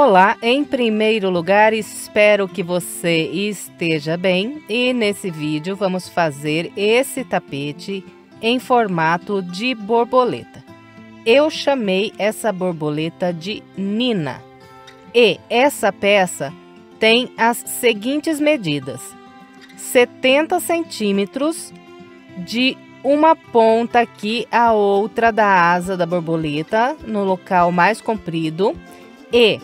Olá, em primeiro lugar, espero que você esteja bem e nesse vídeo vamos fazer esse tapete em formato de borboleta. Eu chamei essa borboleta de Nina e essa peça tem as seguintes medidas: 70 centímetros de uma ponta aqui a outra da asa da borboleta no local mais comprido e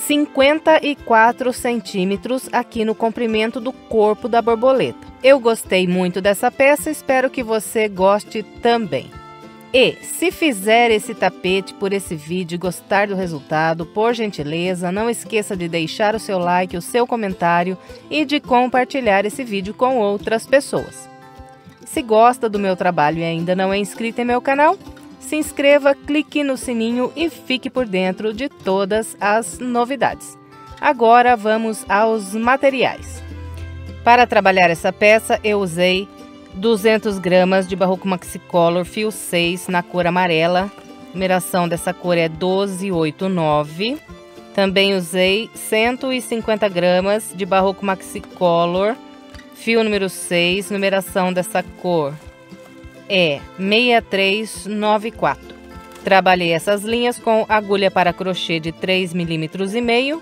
54 centímetros aqui no comprimento do corpo da borboleta. Eu gostei muito dessa peça, espero que você goste também. E se fizer esse tapete por esse vídeo e gostar do resultado, por gentileza, não esqueça de deixar o seu like, o seu comentário e de compartilhar esse vídeo com outras pessoas. Se gosta do meu trabalho e ainda não é inscrito em meu canal, se inscreva, clique no sininho e fique por dentro de todas as novidades. Agora vamos aos materiais. Para trabalhar essa peça eu usei 200 gramas de Barroco Maxicolor fio 6 na cor amarela. A numeração dessa cor é 1289. Também usei 150 gramas de Barroco Maxicolor fio número 6, numeração dessa cor é 6394. Trabalhei essas linhas com agulha para crochê de 3,5 mm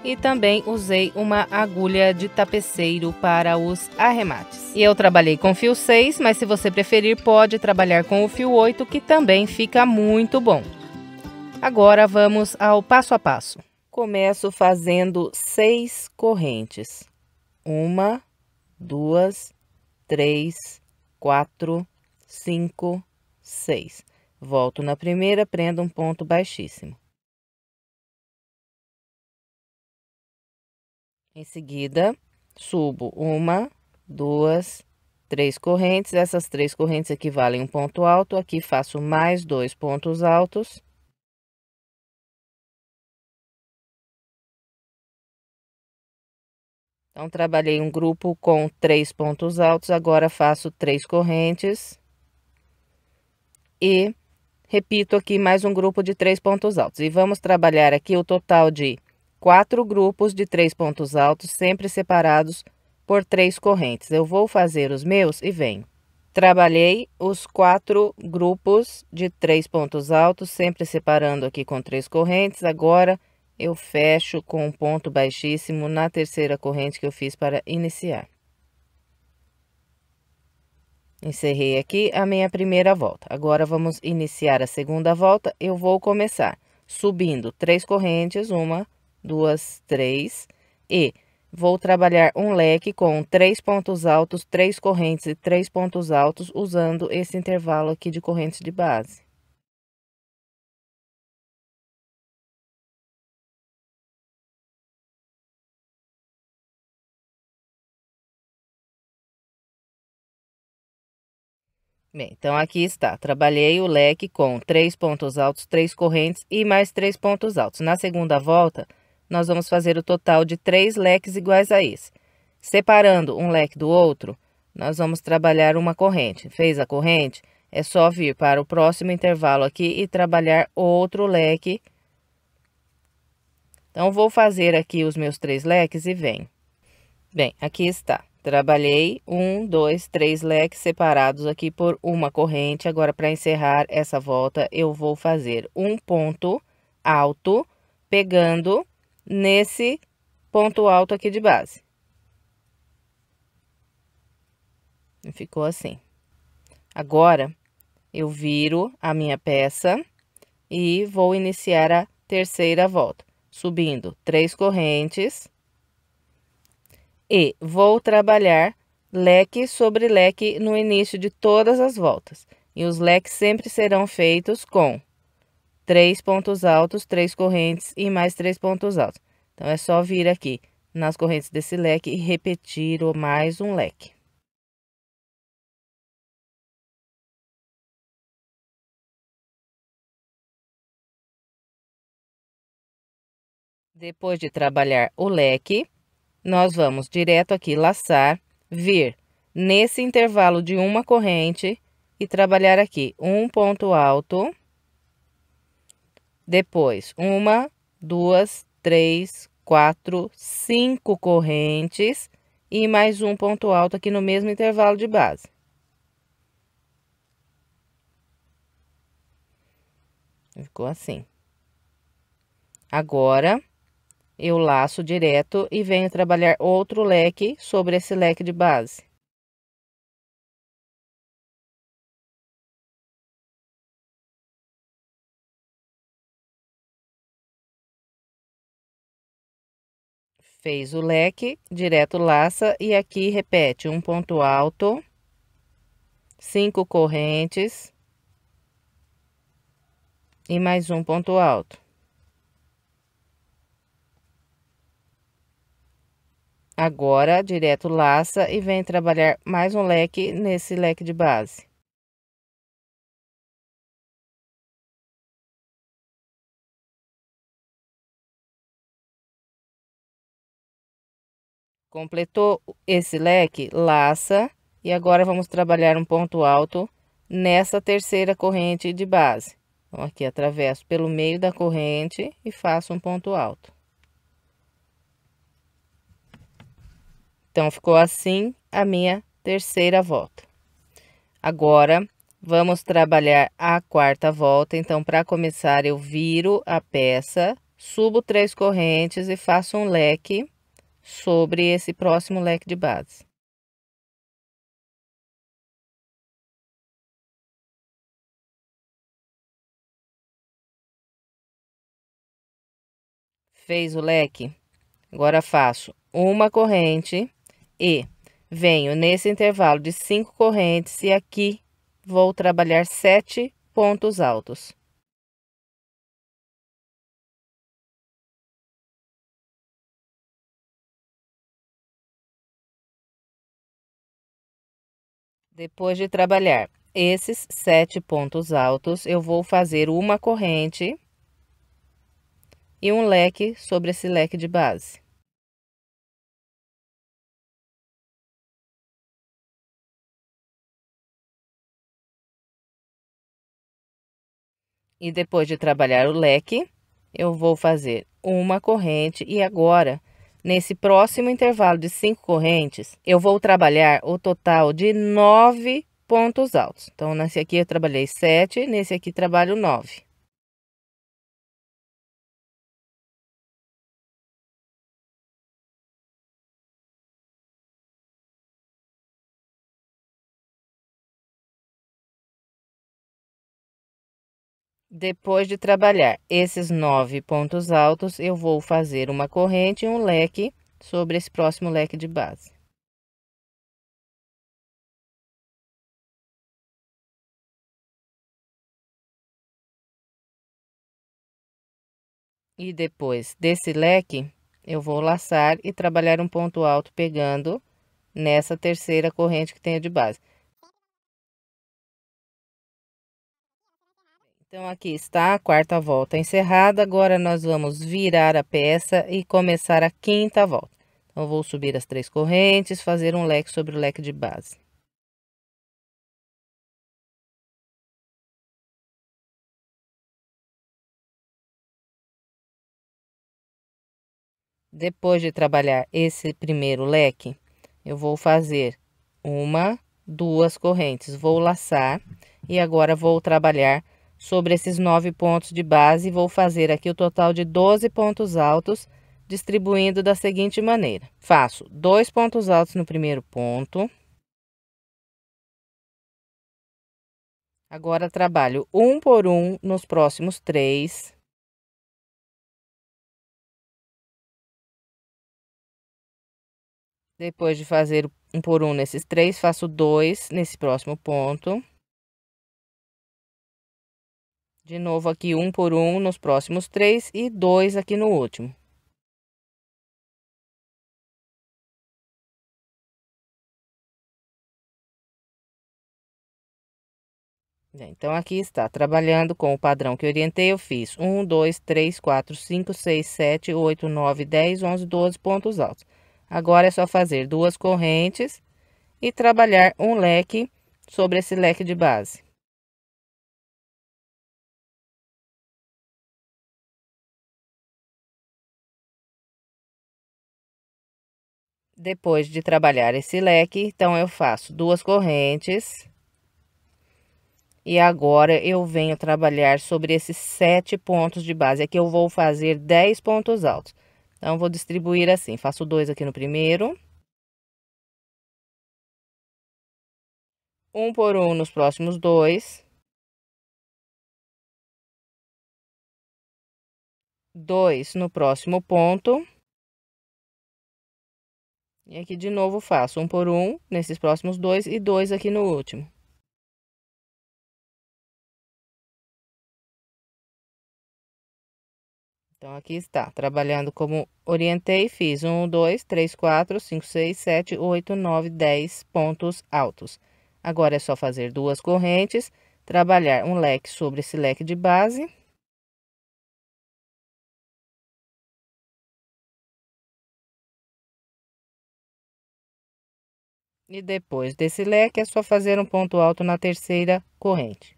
e também usei uma agulha de tapeceiro para os arremates. E eu trabalhei com fio 6, mas se você preferir pode trabalhar com o fio 8, que também fica muito bom. Agora vamos ao passo a passo. Começo fazendo 6 correntes. 1, 2, 3, 4, 5, 6. Volto na primeira, prendo um ponto baixíssimo. Em seguida, subo 1, 2, 3 correntes. Essas 3 correntes equivalem a um ponto alto. Aqui faço mais 2 pontos altos. Então, trabalhei um grupo com 3 pontos altos. Agora, faço 3 correntes. E repito aqui mais um grupo de 3 pontos altos. E vamos trabalhar aqui o total de 4 grupos de 3 pontos altos, sempre separados por 3 correntes. Eu vou fazer os meus e venho. Trabalhei os 4 grupos de 3 pontos altos, sempre separando aqui com 3 correntes. Agora, eu fecho com um ponto baixíssimo na terceira corrente que eu fiz para iniciar. Encerrei aqui a minha primeira volta. Agora, vamos iniciar a segunda volta. Eu vou começar subindo 3 correntes, 1, 2, 3, e vou trabalhar um leque com 3 pontos altos, 3 correntes e 3 pontos altos, usando esse intervalo aqui de correntes de base. Bem, então aqui está, trabalhei o leque com 3 pontos altos, 3 correntes e mais 3 pontos altos. Na segunda volta, nós vamos fazer o total de 3 leques iguais a esse. Separando um leque do outro, nós vamos trabalhar uma corrente. Fez a corrente, é só vir para o próximo intervalo aqui e trabalhar outro leque. Então, vou fazer aqui os meus 3 leques e venho. Bem, aqui está. Trabalhei 1, 2, 3 leques separados aqui por uma corrente. Agora, para encerrar essa volta, eu vou fazer um ponto alto, pegando nesse ponto alto aqui de base. Ficou assim. Agora, eu viro a minha peça e vou iniciar a terceira volta, subindo 3 correntes. E vou trabalhar leque sobre leque no início de todas as voltas. E os leques sempre serão feitos com 3 pontos altos, 3 correntes e mais 3 pontos altos. Então, é só vir aqui nas correntes desse leque e repetir o mais um leque. Depois de trabalhar o leque, nós vamos direto aqui, laçar, vir nesse intervalo de uma corrente e trabalhar aqui um ponto alto, depois uma, duas, três, quatro, 5 correntes e mais um ponto alto aqui no mesmo intervalo de base. Ficou assim. Agora, eu laço direto e venho trabalhar outro leque sobre esse leque de base. Fez o leque, direto laça e aqui repete um ponto alto, 5 correntes e mais um ponto alto. Agora, direto laça e vem trabalhar mais um leque nesse leque de base. Completou esse leque, laça e agora vamos trabalhar um ponto alto nessa terceira corrente de base. Então, aqui atravesso pelo meio da corrente e faço um ponto alto. Então, ficou assim a minha terceira volta. Agora, vamos trabalhar a quarta volta. Então, para começar, eu viro a peça, subo 3 correntes e faço um leque sobre esse próximo leque de base. Fez o leque? Agora faço uma corrente e venho nesse intervalo de 5 correntes e aqui vou trabalhar 7 pontos altos. Depois de trabalhar esses 7 pontos altos, eu vou fazer uma corrente e um leque sobre esse leque de base. E depois de trabalhar o leque, eu vou fazer uma corrente e agora, nesse próximo intervalo de 5 correntes, eu vou trabalhar o total de 9 pontos altos. Então, nesse aqui eu trabalhei 7, nesse aqui trabalho 9. Depois de trabalhar esses 9 pontos altos, eu vou fazer uma corrente e um leque sobre esse próximo leque de base. E depois desse leque, eu vou laçar e trabalhar um ponto alto pegando nessa terceira corrente que tenho de base. Então, aqui está a quarta volta encerrada. Agora, nós vamos virar a peça e começar a quinta volta. Então, eu vou subir as 3 correntes, fazer um leque sobre o leque de base. Depois de trabalhar esse primeiro leque, eu vou fazer uma, 2 correntes, vou laçar e agora vou trabalhar sobre esses 9 pontos de base e vou fazer aqui o total de 12 pontos altos, distribuindo da seguinte maneira: faço 2 pontos altos no primeiro ponto. Agora trabalho um por um nos próximos 3. Depois de fazer um por um nesses 3, faço 2 nesse próximo ponto. De novo aqui um por um nos próximos 3 e 2 aqui no último. Então, aqui está, trabalhando com o padrão que orientei, eu fiz 1, 2, 3, 4, 5, 6, 7, 8, 9, 10, 11, 12 pontos altos. Agora é só fazer 2 correntes e trabalhar um leque sobre esse leque de base. Depois de trabalhar esse leque, então eu faço 2 correntes. E agora eu venho trabalhar sobre esses 7 pontos de base. Aqui eu vou fazer 10 pontos altos. Então, vou distribuir assim, faço 2 aqui no primeiro. 1 por 1 nos próximos 2. 2 no próximo ponto. E aqui de novo faço 1 por 1 nesses próximos 2 e 2 aqui no último. Então, aqui está, trabalhando como orientei, fiz 1, 2, 3, 4, 5, 6, 7, 8, 9, 10 pontos altos. Agora é só fazer 2 correntes, trabalhar um leque sobre esse leque de base. E depois desse leque, é só fazer um ponto alto na terceira corrente.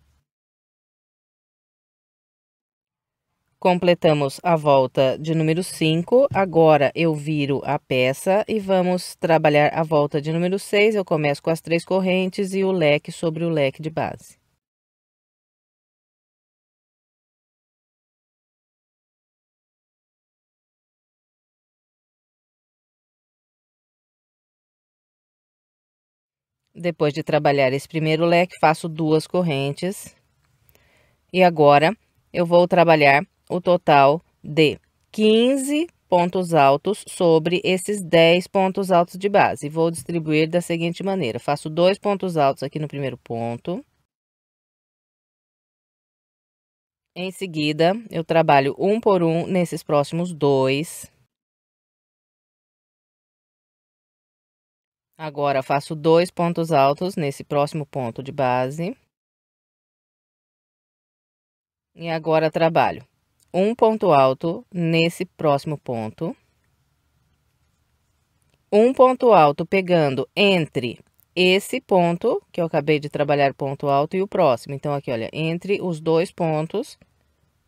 Completamos a volta de número 5. Agora, eu viro a peça e vamos trabalhar a volta de número 6. Eu começo com as 3 correntes e o leque sobre o leque de base. Depois de trabalhar esse primeiro leque, faço 2 correntes. E agora, eu vou trabalhar o total de 15 pontos altos sobre esses 10 pontos altos de base. E vou distribuir da seguinte maneira: faço 2 pontos altos aqui no primeiro ponto. Em seguida, eu trabalho 1 por 1 nesses próximos 2. Agora, faço 2 pontos altos nesse próximo ponto de base. E agora, trabalho um ponto alto nesse próximo ponto. Um ponto alto pegando entre esse ponto, que eu acabei de trabalhar ponto alto, e o próximo. Então, aqui, olha, entre os 2 pontos,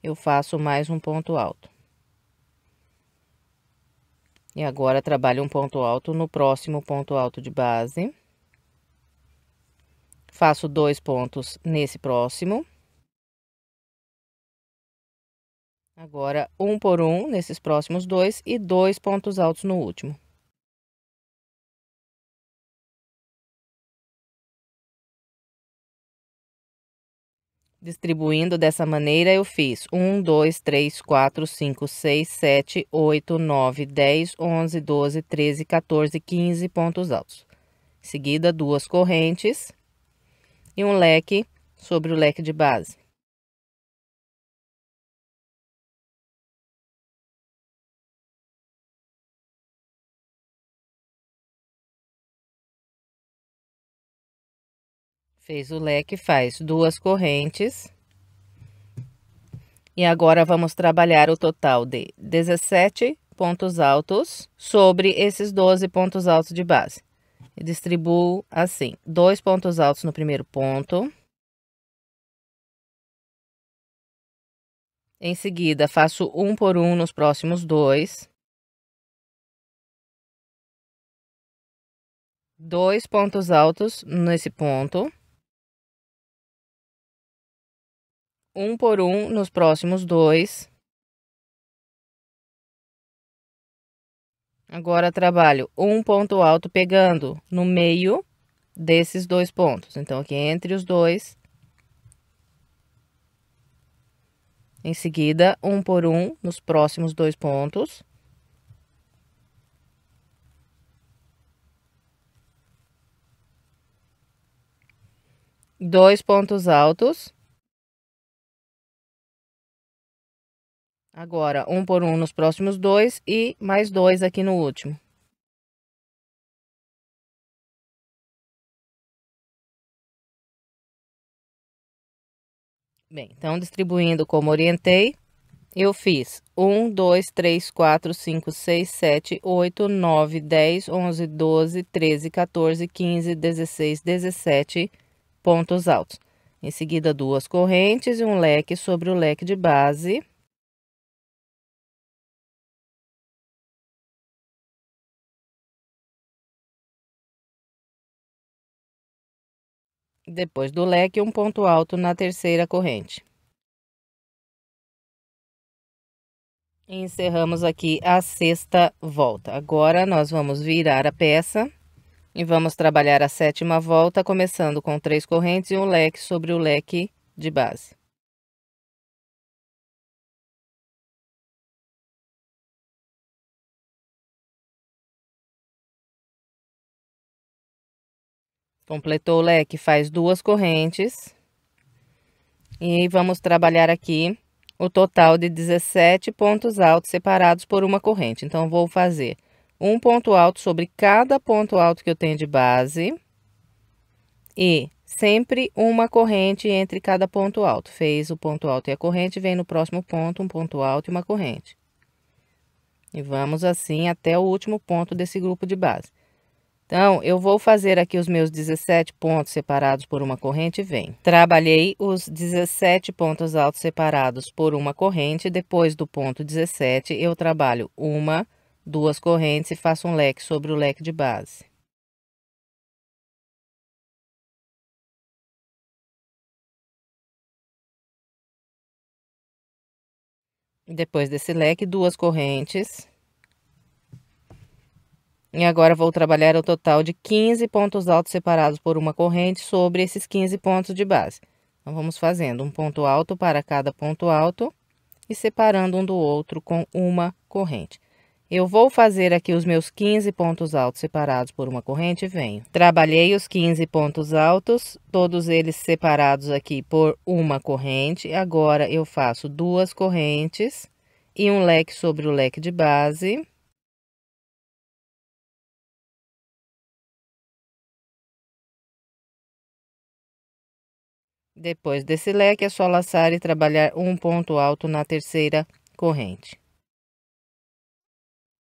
eu faço mais um ponto alto. E agora, trabalho um ponto alto no próximo ponto alto de base. Faço 2 pontos nesse próximo. Agora, 1 por 1 nesses próximos 2 e 2 pontos altos no último. Distribuindo dessa maneira, eu fiz 1, 2, 3, 4, 5, 6, 7, 8, 9, 10, 11, 12, 13, 14, 15 pontos altos. Em seguida, 2 correntes e um leque sobre o leque de base. Fez o leque, faz 2 correntes. E agora, vamos trabalhar o total de 17 pontos altos sobre esses 12 pontos altos de base. E distribuo assim: 2 pontos altos no primeiro ponto. Em seguida, faço 1 por 1 nos próximos 2. 2 pontos altos nesse ponto. 1 por 1 nos próximos 2. Agora, trabalho um ponto alto pegando no meio desses 2 pontos. Então, aqui entre os 2. Em seguida, 1 por 1 nos próximos 2 pontos. Dois pontos altos. Agora, 1 por 1 nos próximos 2 e mais 2 aqui no último. Bem, então, distribuindo como orientei, eu fiz 1, 2, 3, 4, 5, 6, 7, 8, 9, 10, 11, 12, 13, 14, 15, 16, 17 pontos altos. Em seguida, 2 correntes e um leque sobre o leque de base. Depois do leque, um ponto alto na terceira corrente. E encerramos aqui a sexta volta. Agora, nós vamos virar a peça e vamos trabalhar a sétima volta, começando com 3 correntes e um leque sobre o leque de base. Completou o leque, faz 2 correntes. E vamos trabalhar aqui o total de 17 pontos altos separados por uma corrente. Então, vou fazer um ponto alto sobre cada ponto alto que eu tenho de base. E sempre uma corrente entre cada ponto alto. Fez o ponto alto e a corrente, vem no próximo ponto, um ponto alto e uma corrente. E vamos assim até o último ponto desse grupo de base. Então, eu vou fazer aqui os meus 17 pontos separados por uma corrente e venho. Trabalhei os 17 pontos altos separados por uma corrente. Depois do ponto 17, eu trabalho 1, 2 correntes e faço um leque sobre o leque de base. Depois desse leque, 2 correntes. E agora, vou trabalhar o total de 15 pontos altos separados por uma corrente sobre esses 15 pontos de base. Então, vamos fazendo um ponto alto para cada ponto alto e separando um do outro com uma corrente. Eu vou fazer aqui os meus 15 pontos altos separados por uma corrente e venho. Trabalhei os 15 pontos altos, todos eles separados aqui por uma corrente. Agora, eu faço 2 correntes e um leque sobre o leque de base. Depois desse leque, é só laçar e trabalhar um ponto alto na terceira corrente.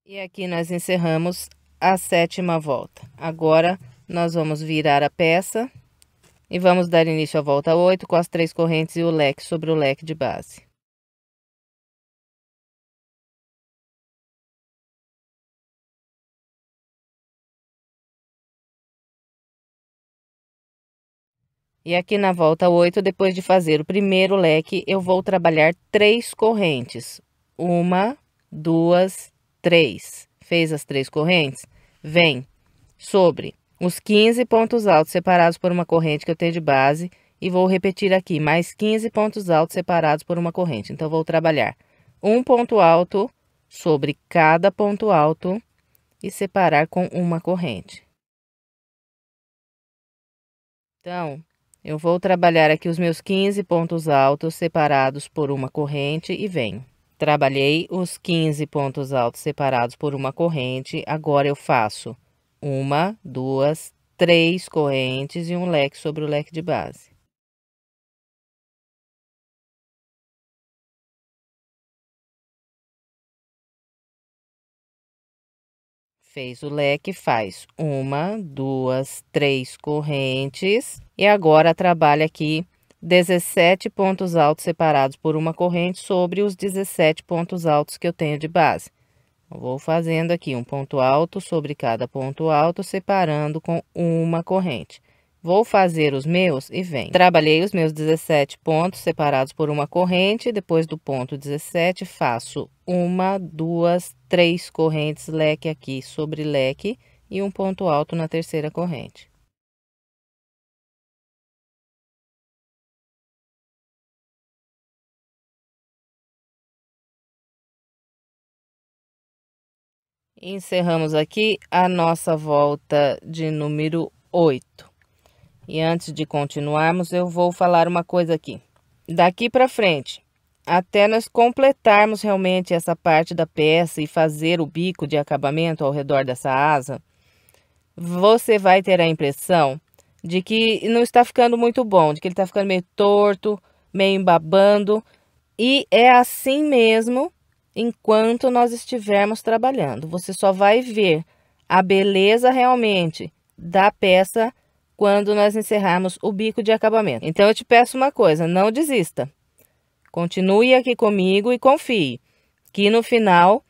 E aqui nós encerramos a sétima volta. Agora, nós vamos virar a peça e vamos dar início à volta 8 com as 3 correntes e o leque sobre o leque de base. E aqui na volta 8, depois de fazer o primeiro leque, eu vou trabalhar 3 correntes. 1, 2, 3. Fez as 3 correntes? Vem sobre os 15 pontos altos separados por uma corrente que eu tenho de base e vou repetir aqui mais 15 pontos altos separados por uma corrente. Então, vou trabalhar um ponto alto sobre cada ponto alto e separar com uma corrente. Então, eu vou trabalhar aqui os meus 15 pontos altos separados por uma corrente e venho. Trabalhei os 15 pontos altos separados por uma corrente. Agora, eu faço 1, 2, 3 correntes e um leque sobre o leque de base. Fez o leque, faz 1, 2, 3 correntes. E agora, trabalha aqui 17 pontos altos separados por uma corrente sobre os 17 pontos altos que eu tenho de base. Eu vou fazendo aqui um ponto alto sobre cada ponto alto, separando com uma corrente. Vou fazer os meus e venho. Trabalhei os meus 17 pontos separados por uma corrente. Depois do ponto 17, faço 1, 2, 3 correntes, leque aqui sobre leque e um ponto alto na terceira corrente. Encerramos aqui a nossa volta de número 8. E antes de continuarmos, eu vou falar uma coisa aqui. Daqui para frente, até nós completarmos realmente essa parte da peça e fazer o bico de acabamento ao redor dessa asa, você vai ter a impressão de que não está ficando muito bom, de que ele está ficando meio torto, meio embabando. E é assim mesmo enquanto nós estivermos trabalhando. Você só vai ver a beleza realmente da peça quando nós encerrarmos o bico de acabamento. Então, eu te peço uma coisa, não desista. Continue aqui comigo e confie que no final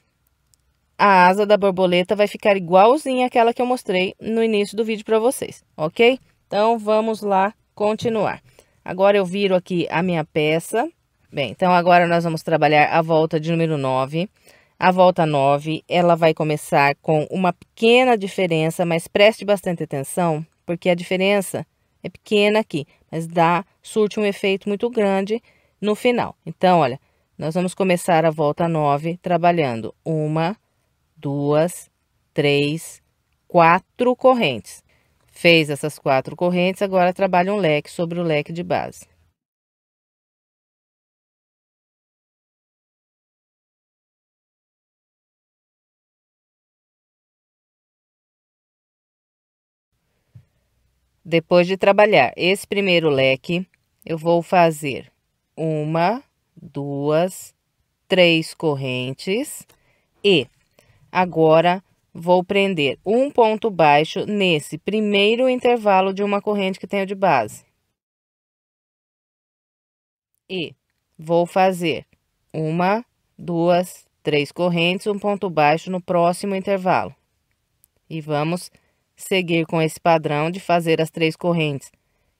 a asa da borboleta vai ficar igualzinha àquela que eu mostrei no início do vídeo para vocês, ok? Então, vamos lá continuar. Agora eu viro aqui a minha peça. Bem, então agora nós vamos trabalhar a volta de número 9. A volta 9, ela vai começar com uma pequena diferença, mas preste bastante atenção, porque a diferença é pequena aqui, mas surte um efeito muito grande no final. Então, olha, nós vamos começar a volta 9 trabalhando 1, 2, 3, 4 correntes. Fez essas 4 correntes, agora trabalha um leque sobre o leque de base. Depois de trabalhar esse primeiro leque, eu vou fazer 1, 2, 3 correntes e agora vou prender um ponto baixo nesse primeiro intervalo de uma corrente que tenho de base. E vou fazer 1, 2, 3 correntes, um ponto baixo no próximo intervalo. E vamos seguir com esse padrão de fazer as 3 correntes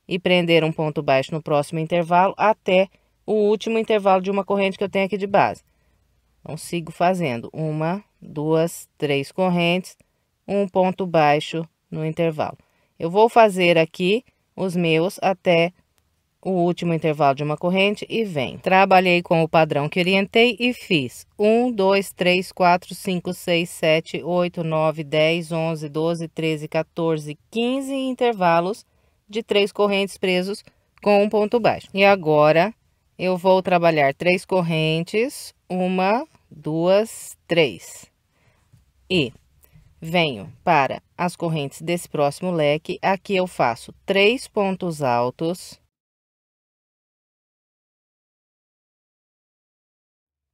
e prender um ponto baixo no próximo intervalo até o último intervalo de uma corrente que eu tenho aqui de base. Então, sigo fazendo 1, 2, 3 correntes, um ponto baixo no intervalo. Eu vou fazer aqui os meus até o último intervalo de uma corrente e venho. Trabalhei com o padrão que orientei e fiz 1, 2, 3, 4, 5, 6, 7, 8, 9, 10, 11, 12, 13, 14, 15 intervalos de 3 correntes presos com um ponto baixo. E agora, eu vou trabalhar 3 correntes, 1, 2, 3. E venho para as correntes desse próximo leque. Aqui eu faço 3 pontos altos.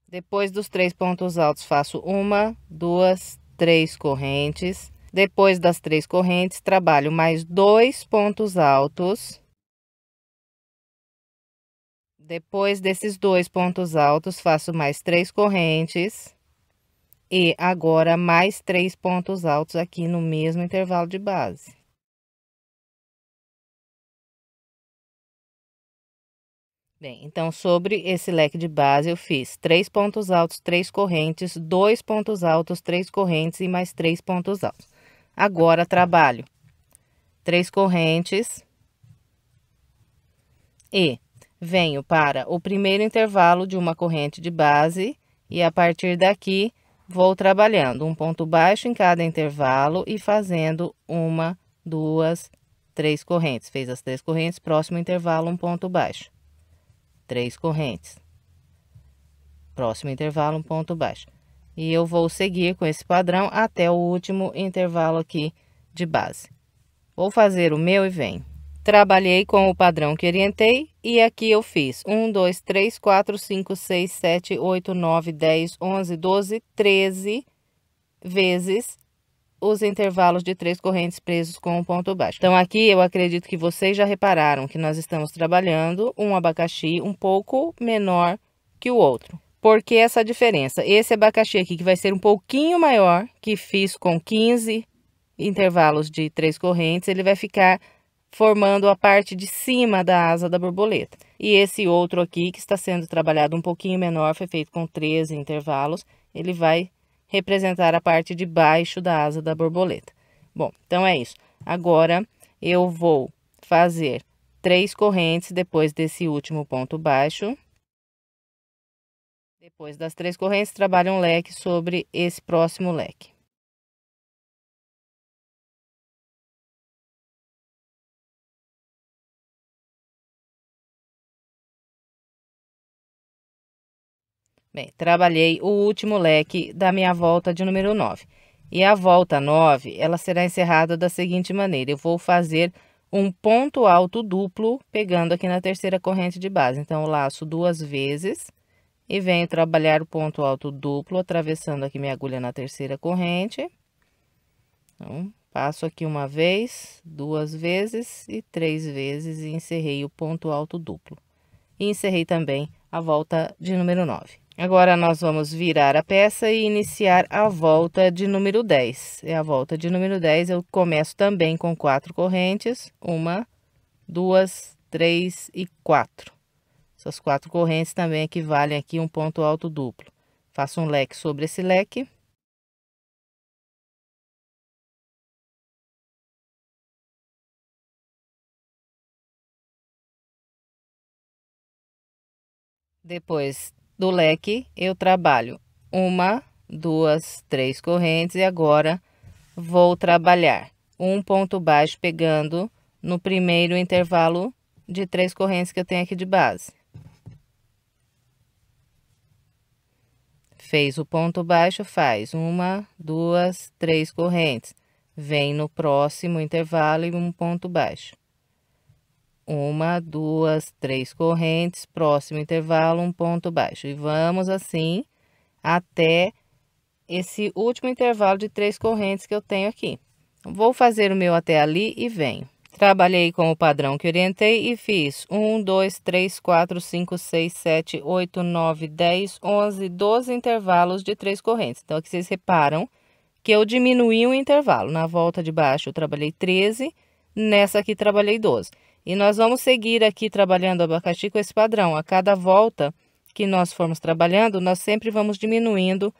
Depois dos 3 pontos altos, faço 1, 2, 3 correntes. Depois das 3 correntes, trabalho mais 2 pontos altos. Depois desses 2 pontos altos, faço mais 3 correntes. E agora, mais 3 pontos altos aqui no mesmo intervalo de base. Bem, então, sobre esse leque de base, eu fiz 3 pontos altos, 3 correntes, 2 pontos altos, 3 correntes e mais 3 pontos altos. Agora, trabalho 3 correntes e venho para o primeiro intervalo de uma corrente de base e, a partir daqui, vou trabalhando um ponto baixo em cada intervalo e fazendo 1, 2, 3 correntes. Fez as 3 correntes, próximo intervalo, um ponto baixo. 3 correntes. Próximo intervalo, um ponto baixo. E eu vou seguir com esse padrão até o último intervalo aqui de base. Vou fazer o meu e venho. Trabalhei com o padrão que orientei e aqui eu fiz 1, 2, 3, 4, 5, 6, 7, 8, 9, 10, 11, 12, 13 vezes os intervalos de 3 correntes presos com um ponto baixo. Então, aqui eu acredito que vocês já repararam que nós estamos trabalhando um abacaxi um pouco menor que o outro. Por que essa diferença? Esse abacaxi aqui, que vai ser um pouquinho maior, que fiz com 15 intervalos de 3 correntes, ele vai ficar formando a parte de cima da asa da borboleta. E esse outro aqui, que está sendo trabalhado um pouquinho menor, foi feito com 13 intervalos, ele vai representar a parte de baixo da asa da borboleta. Bom, então é isso. Agora, eu vou fazer 3 correntes depois desse último ponto baixo. Depois das 3 correntes, trabalho um leque sobre esse próximo leque. Bem, trabalhei o último leque da minha volta de número 9. E a volta 9, ela será encerrada da seguinte maneira. Eu vou fazer um ponto alto duplo, pegando aqui na terceira corrente de base. Então, eu laço 2 vezes e venho trabalhar o ponto alto duplo, atravessando aqui minha agulha na terceira corrente. Então, passo aqui uma vez, duas vezes e 3 vezes e encerrei o ponto alto duplo. E encerrei também a volta de número 9. Agora, nós vamos virar a peça e iniciar a volta de número 10. É a volta de número 10, eu começo também com 4 correntes. 1, 2, 3 e 4. Essas 4 correntes também equivalem aqui a um ponto alto duplo. Faço um leque sobre esse leque. Depois do leque, eu trabalho 1, 2, 3 correntes e agora vou trabalhar um ponto baixo pegando no primeiro intervalo de 3 correntes que eu tenho aqui de base. Fez o ponto baixo, faz 1, 2, 3 correntes. Vem no próximo intervalo e um ponto baixo. 1, 2, 3 correntes, próximo intervalo, um ponto baixo. E vamos assim até esse último intervalo de 3 correntes que eu tenho aqui. Vou fazer o meu até ali e venho. Trabalhei com o padrão que orientei e fiz 1, 2, 3, 4, 5, 6, 7, 8, 9, 10, 11, 12 intervalos de 3 correntes. Então, aqui vocês reparam que eu diminuí um intervalo. Na volta de baixo eu trabalhei 13, nessa aqui trabalhei 12. E nós vamos seguir aqui trabalhando o abacaxi com esse padrão. A cada volta que nós formos trabalhando, nós sempre vamos diminuindo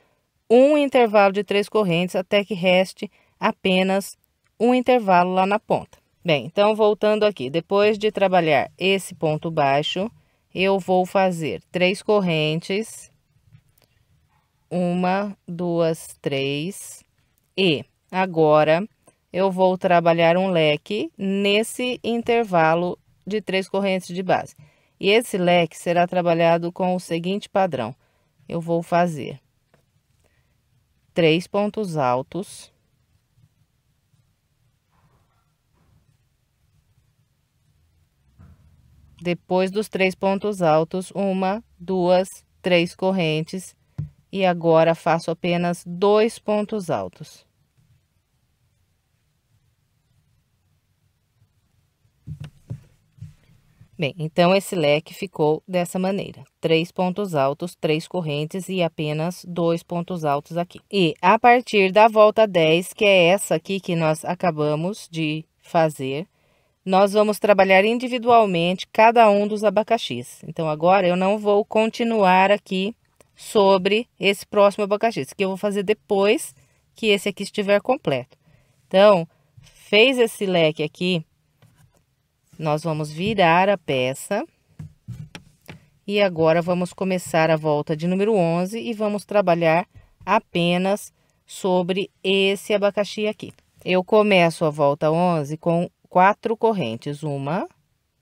um intervalo de 3 correntes até que reste apenas um intervalo lá na ponta. Bem, então voltando aqui, depois de trabalhar esse ponto baixo, eu vou fazer 3 correntes, 1, 2, 3, e agora eu vou trabalhar um leque nesse intervalo de 3 correntes de base. E esse leque será trabalhado com o seguinte padrão. Eu vou fazer 3 pontos altos. Depois dos 3 pontos altos, 1, 2, 3 correntes. E agora faço apenas 2 pontos altos. Bem, então esse leque ficou dessa maneira. 3 pontos altos, 3 correntes e apenas 2 pontos altos aqui. E a partir da volta 10, que é essa aqui que nós acabamos de fazer, nós vamos trabalhar individualmente cada um dos abacaxis. Então, agora eu não vou continuar aqui sobre esse próximo abacaxi, que eu vou fazer depois que esse aqui estiver completo. Então, fez esse leque aqui, nós vamos virar a peça. E agora vamos começar a volta de número 11 e vamos trabalhar apenas sobre esse abacaxi aqui. Eu começo a volta 11 com 4 correntes, 1,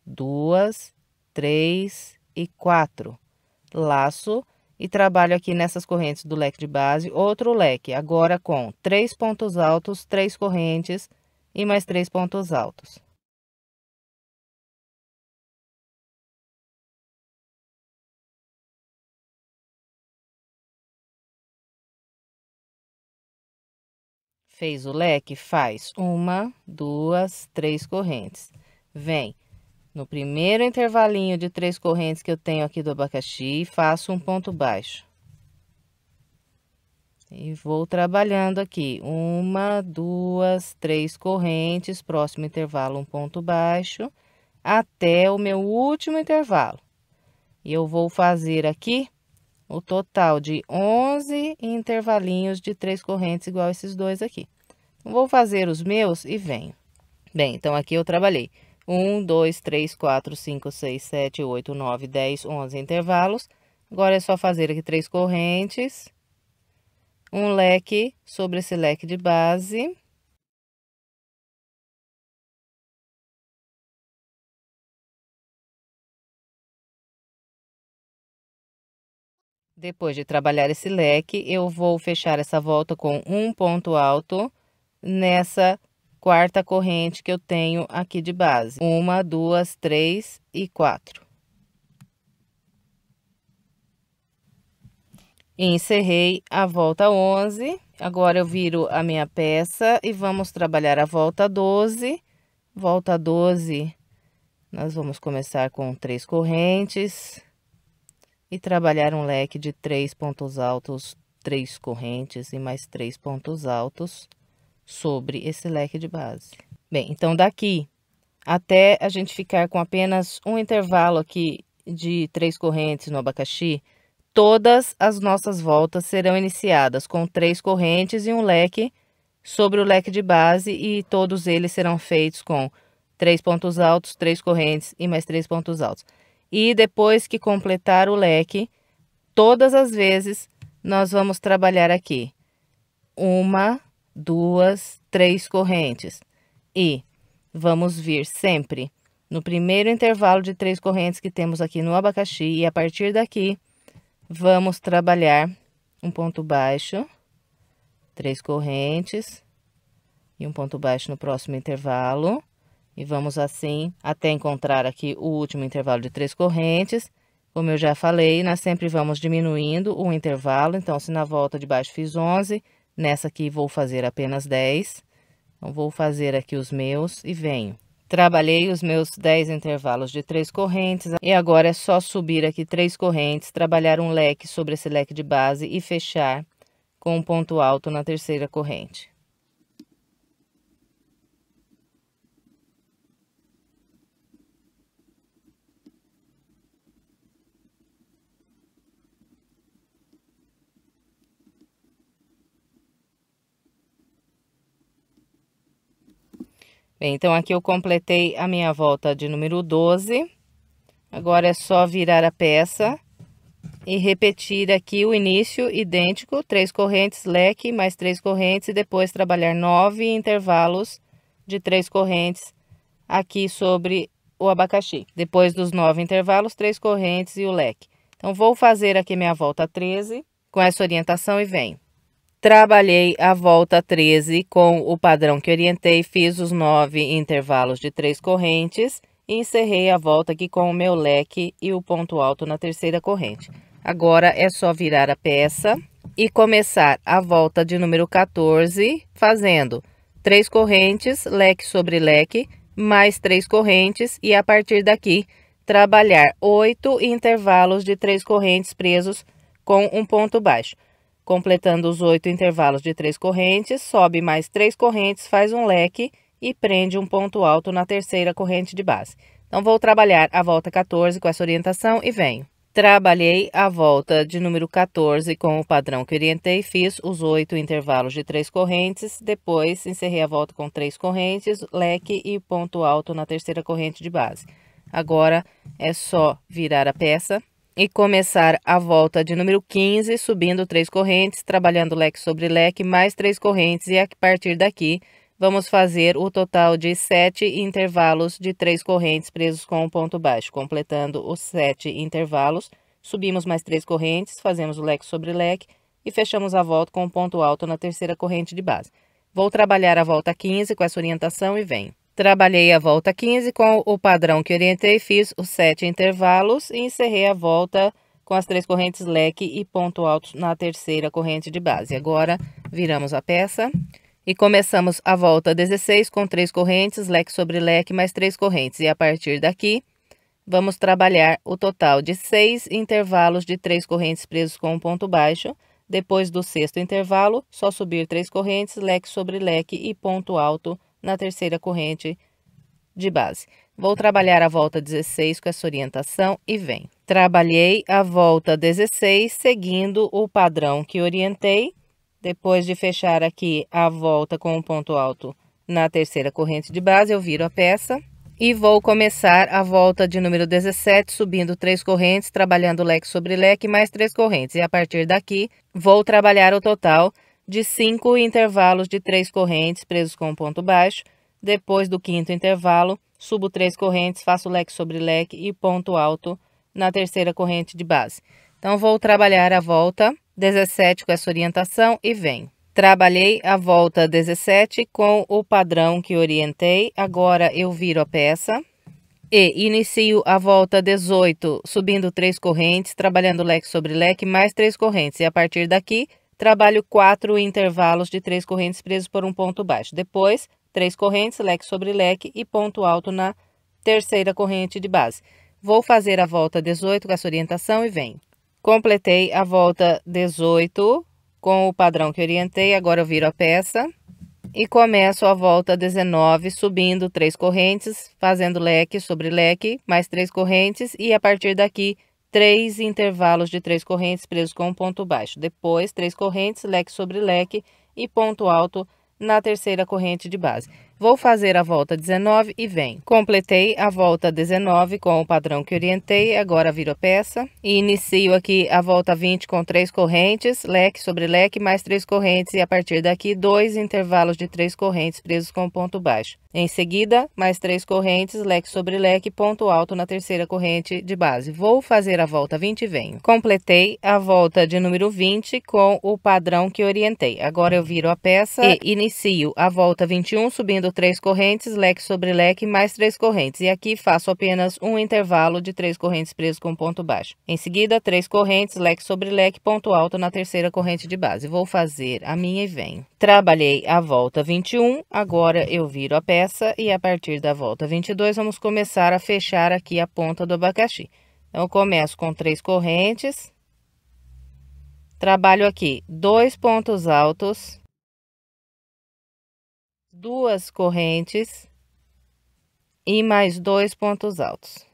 2, 3 e 4. Laço e trabalho aqui nessas correntes do leque de base, outro leque, agora com 3 pontos altos, 3 correntes e mais 3 pontos altos. Fez o leque, faz 1, 2, 3 correntes. Vem no primeiro intervalinho de 3 correntes que eu tenho aqui do abacaxi, faço um ponto baixo. E vou trabalhando aqui, 1, 2, 3 correntes, próximo intervalo, um ponto baixo, até o meu último intervalo. E eu vou fazer aqui o total de 11 intervalinhos de 3 correntes, igual esses dois aqui. Então, vou fazer os meus e venho. Bem, então aqui eu trabalhei 1, 2, 3, 4, 5, 6, 7, 8, 9, 10, 11 intervalos. Agora é só fazer aqui 3 correntes, um leque sobre esse leque de base. Depois de trabalhar esse leque, eu vou fechar essa volta com um ponto alto nessa quarta corrente que eu tenho aqui de base. 1, 2, 3 e 4. E encerrei a volta 11. Agora eu viro a minha peça e vamos trabalhar a volta 12. Volta 12, nós vamos começar com 3 correntes e trabalhar um leque de 3 pontos altos, 3 correntes e mais 3 pontos altos sobre esse leque de base. Bem, então daqui até a gente ficar com apenas um intervalo aqui de 3 correntes no abacaxi, todas as nossas voltas serão iniciadas com 3 correntes e um leque sobre o leque de base, e todos eles serão feitos com 3 pontos altos, 3 correntes e mais 3 pontos altos. E depois que completar o leque, todas as vezes nós vamos trabalhar aqui 1, 2, 3 correntes. E vamos vir sempre no primeiro intervalo de 3 correntes que temos aqui no abacaxi, e a partir daqui vamos trabalhar um ponto baixo, 3 correntes e um ponto baixo no próximo intervalo. E vamos assim até encontrar aqui o último intervalo de 3 correntes. Como eu já falei, nós sempre vamos diminuindo o intervalo. Então, se na volta de baixo fiz 11, nessa aqui vou fazer apenas 10. Então, vou fazer aqui os meus e venho. Trabalhei os meus 10 intervalos de 3 correntes. E agora é só subir aqui 3 correntes, trabalhar um leque sobre esse leque de base e fechar com um ponto alto na terceira corrente. Bem, então aqui eu completei a minha volta de número 12. Agora é só virar a peça e repetir aqui o início idêntico, 3 correntes, leque, mais 3 correntes, e depois trabalhar 9 intervalos de 3 correntes aqui sobre o abacaxi. Depois dos 9 intervalos, 3 correntes e o leque. Então, vou fazer aqui minha volta 13 com essa orientação e venho. Trabalhei a volta 13 com o padrão que orientei, fiz os 9 intervalos de 3 correntes e encerrei a volta aqui com o meu leque e o ponto alto na terceira corrente. Agora é só virar a peça e começar a volta de número 14, fazendo 3 correntes, leque sobre leque, mais 3 correntes, e a partir daqui trabalhar 8 intervalos de 3 correntes presos com um ponto baixo. Completando os 8 intervalos de 3 correntes, sobe mais 3 correntes, faz um leque e prende um ponto alto na terceira corrente de base. Então, vou trabalhar a volta 14 com essa orientação e venho. Trabalhei a volta de número 14 com o padrão que orientei, fiz os 8 intervalos de 3 correntes, depois encerrei a volta com 3 correntes, leque e ponto alto na terceira corrente de base. Agora é só virar a peça e começar a volta de número 15, subindo 3 correntes, trabalhando leque sobre leque, mais 3 correntes, e a partir daqui vamos fazer o total de 7 intervalos de 3 correntes presos com um ponto baixo. Completando os 7 intervalos, subimos mais 3 correntes, fazemos o leque sobre leque e fechamos a volta com um ponto alto na terceira corrente de base. Vou trabalhar a volta 15 com essa orientação e venho. Trabalhei a volta 15 com o padrão que orientei, fiz os 7 intervalos e encerrei a volta com as 3 correntes leque e ponto alto na terceira corrente de base. Agora, viramos a peça e começamos a volta 16 com 3 correntes, leque sobre leque, mais 3 correntes. E a partir daqui, vamos trabalhar o total de 6 intervalos de 3 correntes presos com um ponto baixo. Depois do sexto intervalo, só subir 3 correntes, leque sobre leque e ponto alto na terceira corrente de base. Vou trabalhar a volta 16 com essa orientação e venho. Trabalhei a volta 16 seguindo o padrão que orientei. Depois de fechar aqui a volta com um ponto alto na terceira corrente de base, eu viro a peça e vou começar a volta de número 17, subindo 3 correntes, trabalhando leque sobre leque, mais 3 correntes. E a partir daqui, vou trabalhar o total de 5 intervalos de 3 correntes presos com um ponto baixo. Depois do quinto intervalo, subo 3 correntes, faço leque sobre leque e ponto alto na terceira corrente de base. Então, vou trabalhar a volta 17 com essa orientação e venho. Trabalhei a volta 17 com o padrão que orientei. Agora, eu viro a peça E inicio a volta 18 subindo 3 correntes, trabalhando leque sobre leque, mais 3 correntes. E a partir daqui, trabalho 4 intervalos de 3 correntes presos por um ponto baixo. Depois, 3 correntes, leque sobre leque e ponto alto na terceira corrente de base. Vou fazer a volta 18 com essa orientação e venho. Completei a volta 18 com o padrão que orientei, agora eu viro a peça. E começo a volta 19 subindo 3 correntes, fazendo leque sobre leque, mais 3 correntes e a partir daqui 3 intervalos de 3 correntes presos com um ponto baixo. Depois 3 correntes, leque sobre leque e ponto alto na terceira corrente de base. Vou fazer a volta 19 e venho. Completei a volta 19 com o padrão que orientei, agora viro a peça e inicio aqui a volta 20 com 3 correntes, leque sobre leque, mais 3 correntes e a partir daqui 2 intervalos de 3 correntes presos com ponto baixo. Em seguida, mais 3 correntes, leque sobre leque, ponto alto na terceira corrente de base. Vou fazer a volta 20 e venho. Completei a volta de número 20 com o padrão que orientei. Agora eu viro a peça e inicio a volta 21 subindo 3 correntes, leque sobre leque, mais 3 correntes. E aqui faço apenas um intervalo de 3 correntes presos com ponto baixo. Em seguida, 3 correntes, leque sobre leque, ponto alto na terceira corrente de base. Vou fazer a minha e venho. Trabalhei a volta 21, agora eu viro a peça e a partir da volta 22 vamos começar a fechar aqui a ponta do abacaxi. Então, eu começo com 3 correntes, trabalho aqui 2 pontos altos, 2 correntes e mais 2 pontos altos.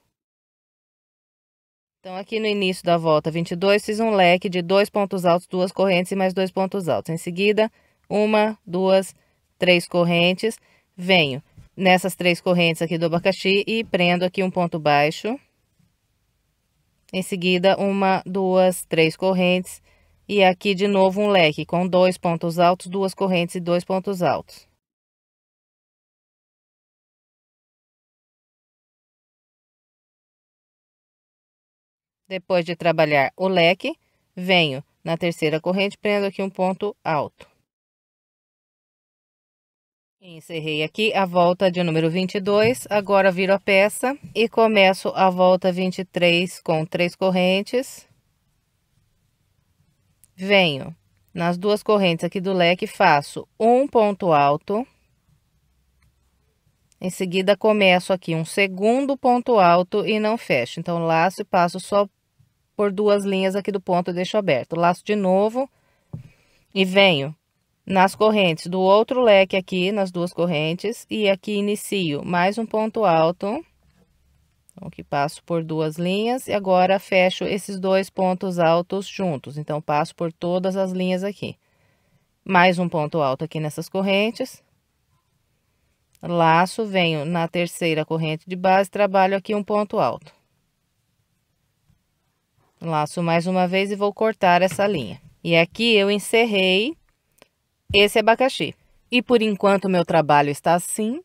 Então, aqui no início da volta 22, fiz um leque de 2 pontos altos, 2 correntes e mais 2 pontos altos. Em seguida, 1, 2, 3 correntes, venho nessas 3 correntes aqui do abacaxi e prendo aqui um ponto baixo. Em seguida, 1, 2, 3 correntes e aqui de novo um leque com 2 pontos altos, 2 correntes e 2 pontos altos. Depois de trabalhar o leque, venho na terceira corrente, prendo aqui um ponto alto. Encerrei aqui a volta de número 22, agora viro a peça e começo a volta 23 com 3 correntes. Venho nas 2 correntes aqui do leque, faço um ponto alto. Em seguida, começo aqui um segundo ponto alto e não fecho. Então, laço e passo só por 2 linhas aqui do ponto, deixo aberto. Laço de novo e venho nas correntes do outro leque aqui, nas 2 correntes, e aqui inicio mais um ponto alto. Então, aqui passo por 2 linhas e agora fecho esses 2 pontos altos juntos. Então, passo por todas as linhas aqui. Mais um ponto alto aqui nessas correntes. Laço, venho na terceira corrente de base, trabalho aqui um ponto alto. Laço mais uma vez e vou cortar essa linha. E aqui eu encerrei esse abacaxi. E por enquanto meu trabalho está assim.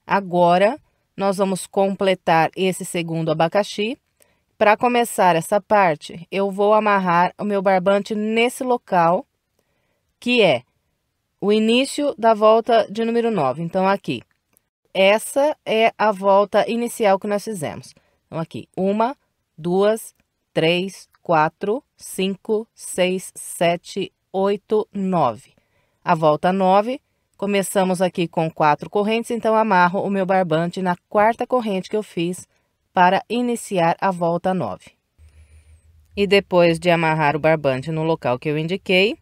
Agora, nós vamos completar esse segundo abacaxi. Para começar essa parte, eu vou amarrar o meu barbante nesse local, que é o início da volta de número 9. Então, aqui. Essa é a volta inicial que nós fizemos. Então, aqui, 1, 2, 3, 4, 5, 6, 7, 8, 9. A volta 9, começamos aqui com 4 correntes, então amarro o meu barbante na 4ª corrente que eu fiz para iniciar a volta 9. E depois de amarrar o barbante no local que eu indiquei,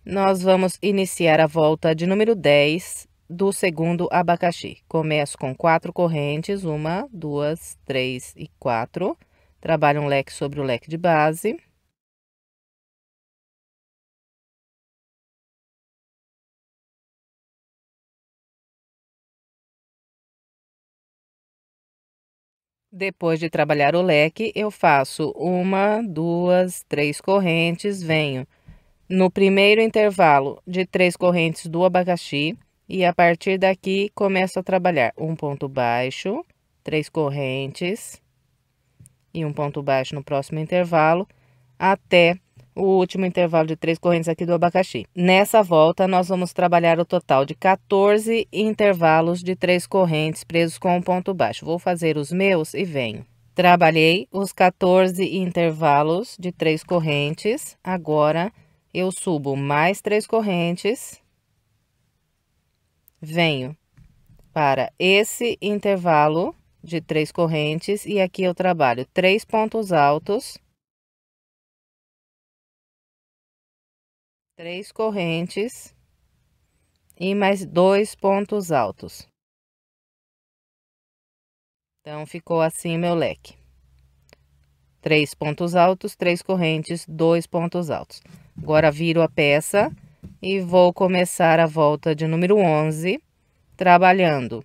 nós vamos iniciar a volta de número 10 do segundo abacaxi. Começo com 4 correntes, 1, 2, 3 e 4. Trabalho um leque sobre o leque de base. Depois de trabalhar o leque, eu faço 1, 2, 3 correntes, venho no primeiro intervalo de 3 correntes do abacaxi e a partir daqui começo a trabalhar um ponto baixo, 3 correntes e um ponto baixo no próximo intervalo até o último intervalo de 3 correntes aqui do abacaxi. Nessa volta, nós vamos trabalhar o total de 14 intervalos de 3 correntes presos com um ponto baixo. Vou fazer os meus e venho. Trabalhei os 14 intervalos de 3 correntes. Agora, eu subo mais 3 correntes. Venho para esse intervalo de 3 correntes e aqui eu trabalho 3 pontos altos, 3 correntes e mais 2 pontos altos. Então, ficou assim meu leque. 3 pontos altos, 3 correntes, 2 pontos altos. Agora, viro a peça e vou começar a volta de número 11, trabalhando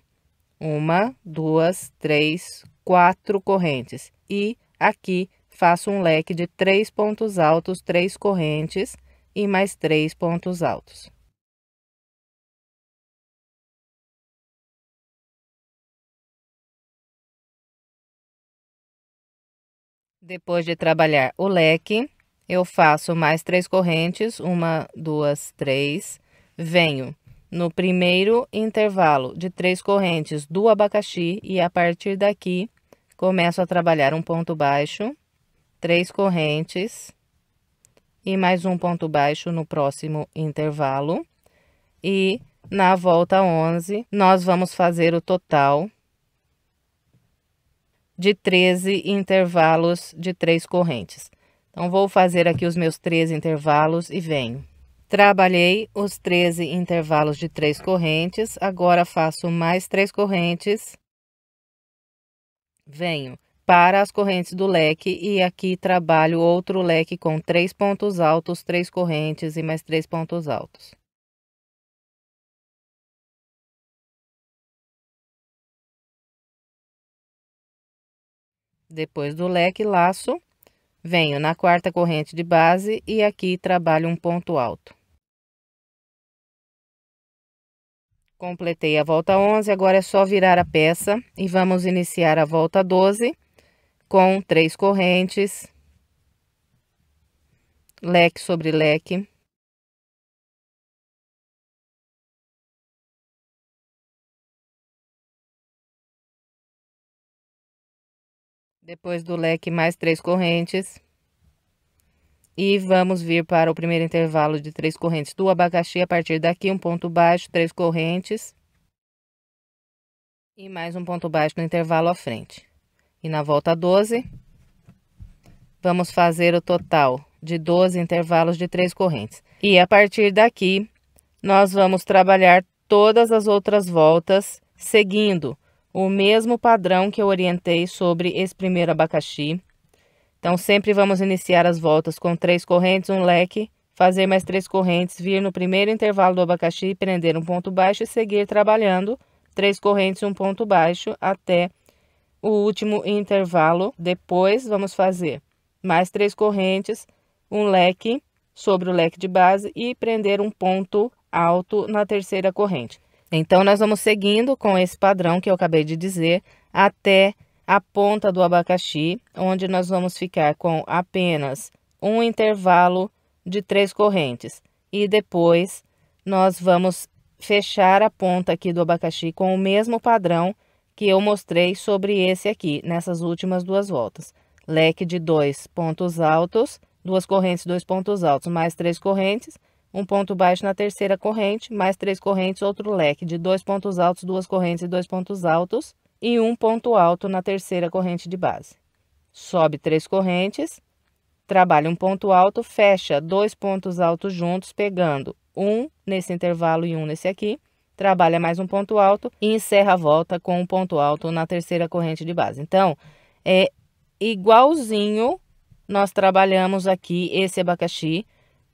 1, 2, 3, 4 correntes. E aqui faço um leque de 3 pontos altos, 3 correntes e mais 3 pontos altos. Depois de trabalhar o leque, eu faço mais 3 correntes, 1, 2, 3, venho no primeiro intervalo de 3 correntes do abacaxi e a partir daqui começo a trabalhar um ponto baixo, 3 correntes e mais um ponto baixo no próximo intervalo. E na volta 11, nós vamos fazer o total de 13 intervalos de 3 correntes. Então, vou fazer aqui os meus 13 intervalos e venho. Trabalhei os 13 intervalos de 3 correntes, agora faço mais 3 correntes. Venho para as correntes do leque e aqui trabalho outro leque com 3 pontos altos, 3 correntes e mais 3 pontos altos. Depois do leque, laço, venho na quarta corrente de base e aqui trabalho um ponto alto. Completei a volta 11, agora é só virar a peça e vamos iniciar a volta 12 com 3 correntes, leque sobre leque. Depois do leque, mais 3 correntes. E vamos vir para o primeiro intervalo de 3 correntes do abacaxi. A partir daqui, um ponto baixo, 3 correntes. E mais um ponto baixo no intervalo à frente. E na volta 12, vamos fazer o total de 12 intervalos de 3 correntes. E a partir daqui, nós vamos trabalhar todas as outras voltas, seguindo o mesmo padrão que eu orientei sobre esse primeiro abacaxi. Então, sempre vamos iniciar as voltas com 3 correntes, um leque, fazer mais 3 correntes, vir no primeiro intervalo do abacaxi, prender um ponto baixo e seguir trabalhando 3 correntes, um ponto baixo, até o último intervalo. Depois, vamos fazer mais 3 correntes, um leque sobre o leque de base e prender um ponto alto na terceira corrente. Então, nós vamos seguindo com esse padrão que eu acabei de dizer até a ponta do abacaxi, onde nós vamos ficar com apenas um intervalo de 3 correntes. E depois, nós vamos fechar a ponta aqui do abacaxi com o mesmo padrão que eu mostrei sobre esse aqui, nessas últimas 2 voltas. Leque de 2 pontos altos, 2 correntes, 2 pontos altos, mais 3 correntes, um ponto baixo na terceira corrente, mais 3 correntes, outro leque de 2 pontos altos, 2 correntes e 2 pontos altos, e um ponto alto na terceira corrente de base. Sobe 3 correntes, trabalha um ponto alto, fecha 2 pontos altos juntos, pegando um nesse intervalo e um nesse aqui, trabalha mais um ponto alto e encerra a volta com um ponto alto na terceira corrente de base. Então, é igualzinho nós trabalhamos aqui esse abacaxi,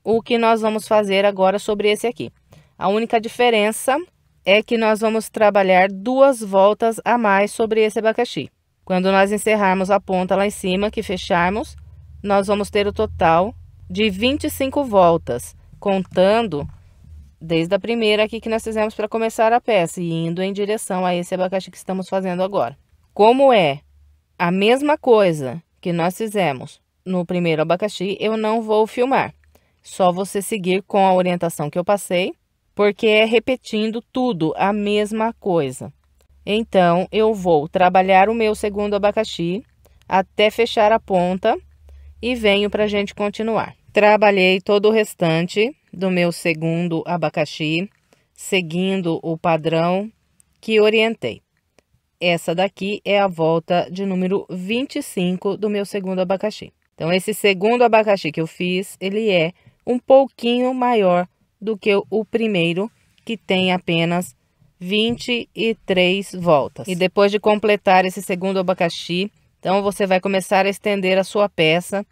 o que nós vamos fazer agora sobre esse aqui. A única diferença é que nós vamos trabalhar 2 voltas a mais sobre esse abacaxi. Quando nós encerrarmos a ponta lá em cima, que fecharmos, nós vamos ter o total de 25 voltas, contando desde a primeira aqui que nós fizemos para começar a peça e indo em direção a esse abacaxi que estamos fazendo agora. Como é a mesma coisa que nós fizemos no primeiro abacaxi, eu não vou filmar. Só você seguir com a orientação que eu passei, porque é repetindo tudo, a mesma coisa. Então, eu vou trabalhar o meu segundo abacaxi até fechar a ponta e venho para a gente continuar. Trabalhei todo o restante do meu segundo abacaxi, seguindo o padrão que orientei. Essa daqui é a volta de número 25 do meu segundo abacaxi. Então, esse segundo abacaxi que eu fiz, ele é um pouquinho maior do que o primeiro, que tem apenas 23 voltas. E depois de completar esse segundo abacaxi, então você vai começar a estender a sua peça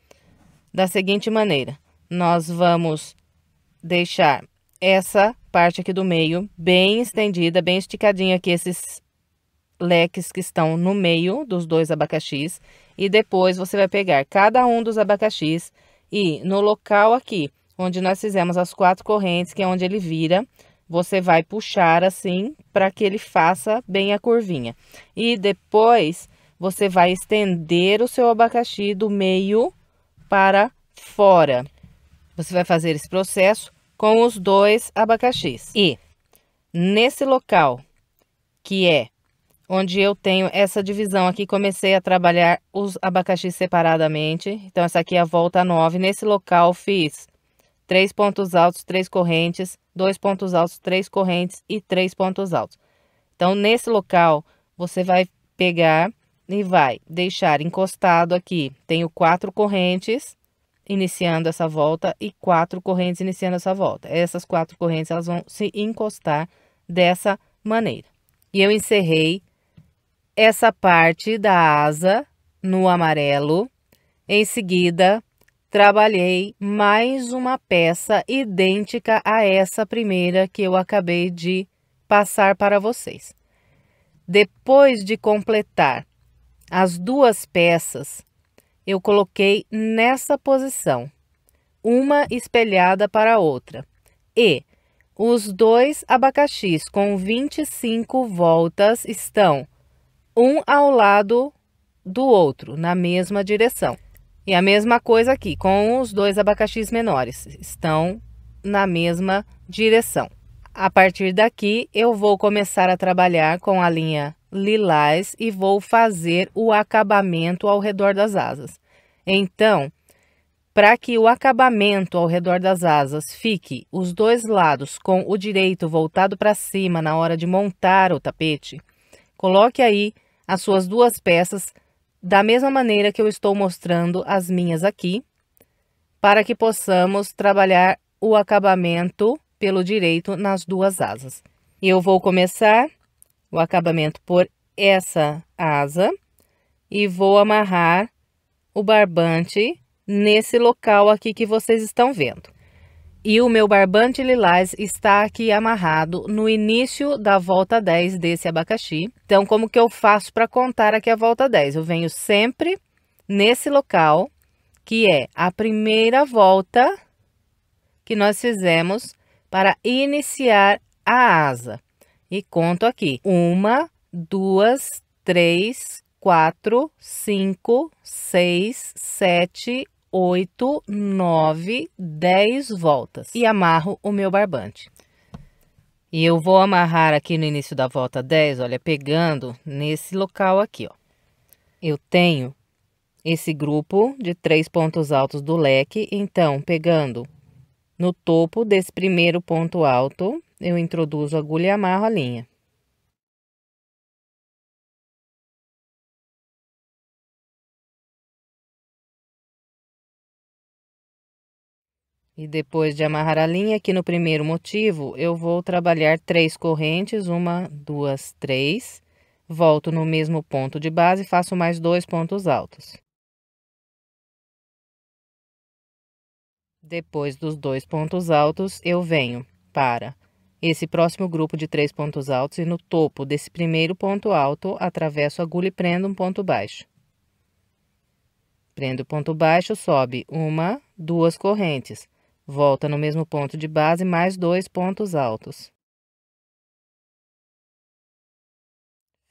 da seguinte maneira. Nós vamos deixar essa parte aqui do meio bem estendida, bem esticadinha aqui, esses leques que estão no meio dos dois abacaxis, e depois você vai pegar cada um dos abacaxis e no local aqui onde nós fizemos as 4 correntes, que é onde ele vira, você vai puxar assim para que ele faça bem a curvinha. E depois você vai estender o seu abacaxi do meio para fora. Você vai fazer esse processo com os 2 abacaxis. E nesse local que é onde eu tenho essa divisão aqui, comecei a trabalhar os abacaxis separadamente. Então, essa aqui é a volta 9. Nesse local, fiz 3 pontos altos, 3 correntes, 2 pontos altos, 3 correntes e 3 pontos altos. Então, nesse local, você vai pegar e vai deixar encostado aqui. Tenho 4 correntes iniciando essa volta e 4 correntes iniciando essa volta. Essas 4 correntes, elas vão se encostar dessa maneira. E eu encerrei essa parte da asa no amarelo. Em seguida, trabalhei mais uma peça idêntica a essa primeira que eu acabei de passar para vocês. Depois de completar as 2 peças, eu coloquei nessa posição, uma espelhada para a outra. E os 2 abacaxis com 25 voltas estão um ao lado do outro, na mesma direção. E a mesma coisa aqui, com os 2 abacaxis menores, estão na mesma direção. A partir daqui, eu vou começar a trabalhar com a linha lilás e vou fazer o acabamento ao redor das asas. Então, para que o acabamento ao redor das asas fique os 2 lados com o direito voltado para cima na hora de montar o tapete, coloque aí as suas 2 peças da mesma maneira que eu estou mostrando as minhas aqui, para que possamos trabalhar o acabamento pelo direito nas 2 asas. Eu vou começar o acabamento por essa asa e vou amarrar o barbante nesse local aqui que vocês estão vendo. E o meu barbante lilás está aqui amarrado no início da volta 10 desse abacaxi. Então, como que eu faço para contar aqui a volta 10? Eu venho sempre nesse local, que é a primeira volta que nós fizemos para iniciar a asa. E conto aqui: 1, 2, 3, 4, 5, 6, 7, 8, 9, 10 voltas. E amarro o meu barbante. E eu vou amarrar aqui no início da volta 10, olha, pegando nesse local aqui, ó. Eu tenho esse grupo de 3 pontos altos do leque, então, pegando no topo desse primeiro ponto alto, eu introduzo a agulha e amarro a linha. E depois de amarrar a linha, aqui no primeiro motivo, eu vou trabalhar 3 correntes, 1, 2, 3. Volto no mesmo ponto de base e faço mais 2 pontos altos. Depois dos 2 pontos altos, eu venho para esse próximo grupo de 3 pontos altos e no topo desse primeiro ponto alto, atravesso a agulha e prendo um ponto baixo. Prendo o ponto baixo, sobe 1, 2 correntes. Volta no mesmo ponto de base, mais 2 pontos altos.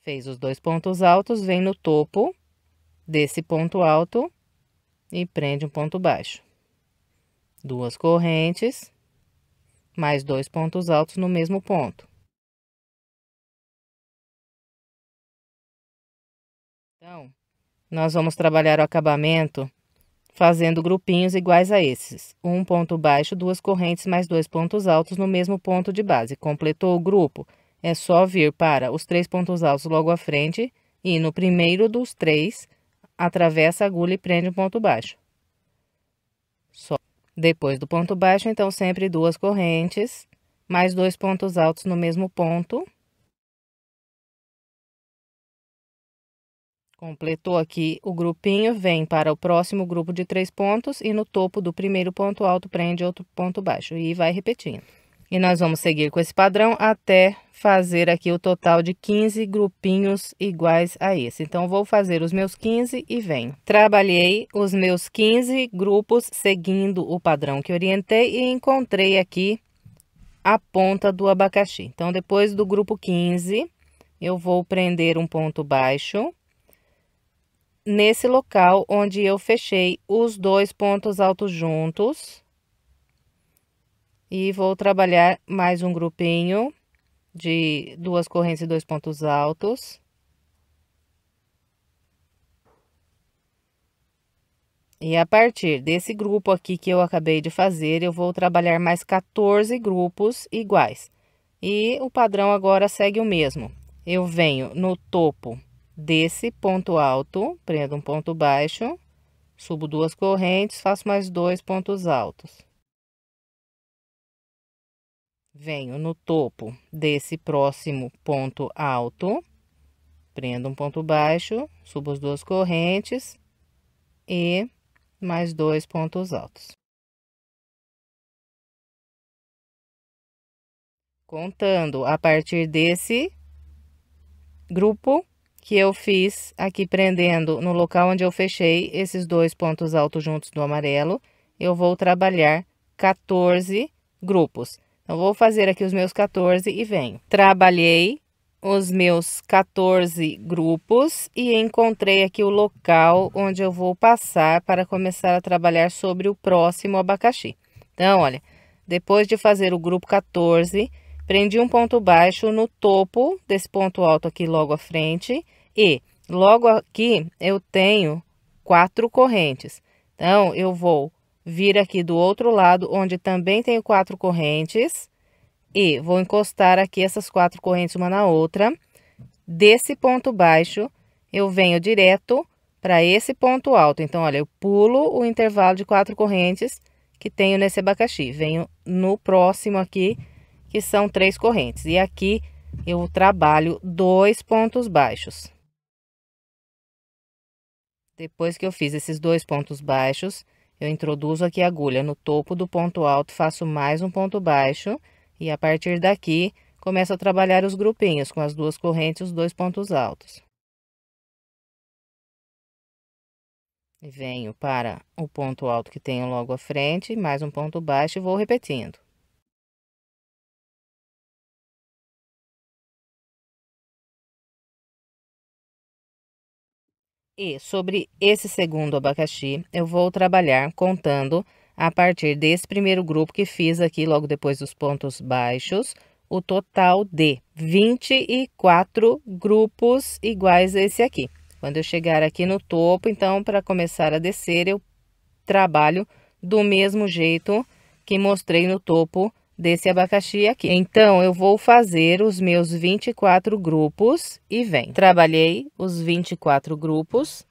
Fez os 2 pontos altos, vem no topo desse ponto alto e prende um ponto baixo. 2 correntes, mais 2 pontos altos no mesmo ponto. Então, nós vamos trabalhar o acabamento fazendo grupinhos iguais a esses. Um ponto baixo, 2 correntes, mais 2 pontos altos no mesmo ponto de base. Completou o grupo? É só vir para os 3 pontos altos logo à frente e no primeiro dos 3, atravessa a agulha e prende um ponto baixo. Só. Depois do ponto baixo, então, sempre 2 correntes, mais 2 pontos altos no mesmo ponto. Completou aqui o grupinho, vem para o próximo grupo de 3 pontos e no topo do primeiro ponto alto prende outro ponto baixo e vai repetindo. E nós vamos seguir com esse padrão até fazer aqui o total de 15 grupinhos iguais a esse. Então, vou fazer os meus 15 e venho. Trabalhei os meus 15 grupos seguindo o padrão que orientei e encontrei aqui a ponta do abacaxi. Então, depois do grupo 15, eu vou prender um ponto baixo nesse local onde eu fechei os 2 pontos altos juntos. E vou trabalhar mais um grupinho de 2 correntes e 2 pontos altos. E a partir desse grupo aqui que eu acabei de fazer, eu vou trabalhar mais 14 grupos iguais. E o padrão agora segue o mesmo. Eu venho no topo desse ponto alto, prendo um ponto baixo, subo 2 correntes, faço mais 2 pontos altos. Venho no topo desse próximo ponto alto, prendo um ponto baixo, subo as 2 correntes e mais 2 pontos altos. Contando a partir desse grupo que eu fiz aqui prendendo no local onde eu fechei esses 2 pontos altos juntos do amarelo, eu vou trabalhar 14 grupos. Então, vou fazer aqui os meus 14 e venho. Trabalhei os meus 14 grupos e encontrei aqui o local onde eu vou passar para começar a trabalhar sobre o próximo abacaxi. Então, olha, depois de fazer o grupo 14, prendi um ponto baixo no topo desse ponto alto aqui logo à frente e logo aqui eu tenho 4 correntes. Então, eu vou vir aqui do outro lado, onde também tenho 4 correntes, e vou encostar aqui essas 4 correntes uma na outra. Desse ponto baixo, eu venho direto para esse ponto alto. Então, olha, eu pulo o intervalo de 4 correntes que tenho nesse abacaxi. Venho no próximo aqui, que são 3 correntes. E aqui eu trabalho 2 pontos baixos. Depois que eu fiz esses 2 pontos baixos, eu introduzo aqui a agulha no topo do ponto alto, faço mais um ponto baixo e a partir daqui começo a trabalhar os grupinhos com as 2 correntes e os 2 pontos altos. E venho para o ponto alto que tenho logo à frente, mais um ponto baixo e vou repetindo. E sobre esse segundo abacaxi, eu vou trabalhar contando a partir desse primeiro grupo que fiz aqui logo depois dos pontos baixos, o total de 24 grupos iguais a esse aqui. Quando eu chegar aqui no topo, então, para começar a descer, eu trabalho do mesmo jeito que mostrei no topo desse abacaxi aqui. Então, eu vou fazer os meus 24 grupos e vem. Trabalhei os 24 grupos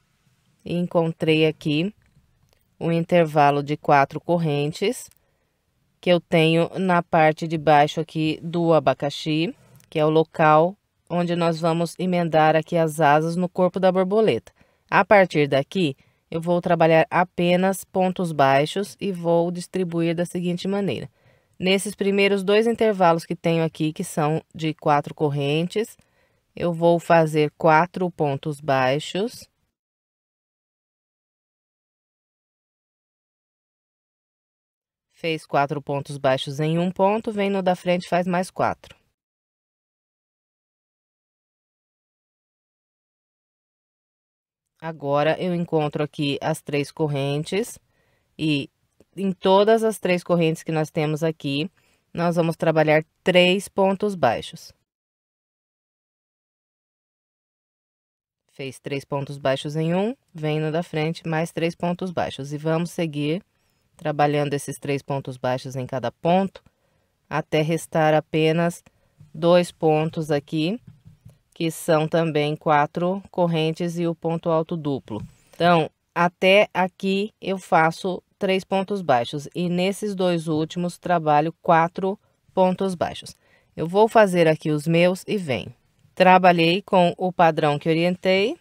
e encontrei aqui um intervalo de 4 correntes que eu tenho na parte de baixo aqui do abacaxi, que é o local onde nós vamos emendar aqui as asas no corpo da borboleta. A partir daqui, eu vou trabalhar apenas pontos baixos e vou distribuir da seguinte maneira. Nesses primeiros 2 intervalos que tenho aqui, que são de 4 correntes, eu vou fazer 4 pontos baixos. Fez 4 pontos baixos em um ponto, vem no da frente, faz mais 4. Agora, eu encontro aqui as 3 correntes e em todas as 3 correntes que nós temos aqui, nós vamos trabalhar 3 pontos baixos. Fez 3 pontos baixos em um, vem no da frente, mais 3 pontos baixos. E vamos seguir trabalhando esses 3 pontos baixos em cada ponto, até restar apenas 2 pontos aqui, que são também 4 correntes e o ponto alto duplo. Então, até aqui eu faço 3 pontos baixos e nesses 2 últimos trabalho 4 pontos baixos. Eu vou fazer aqui os meus e venho. Trabalhei com o padrão que orientei.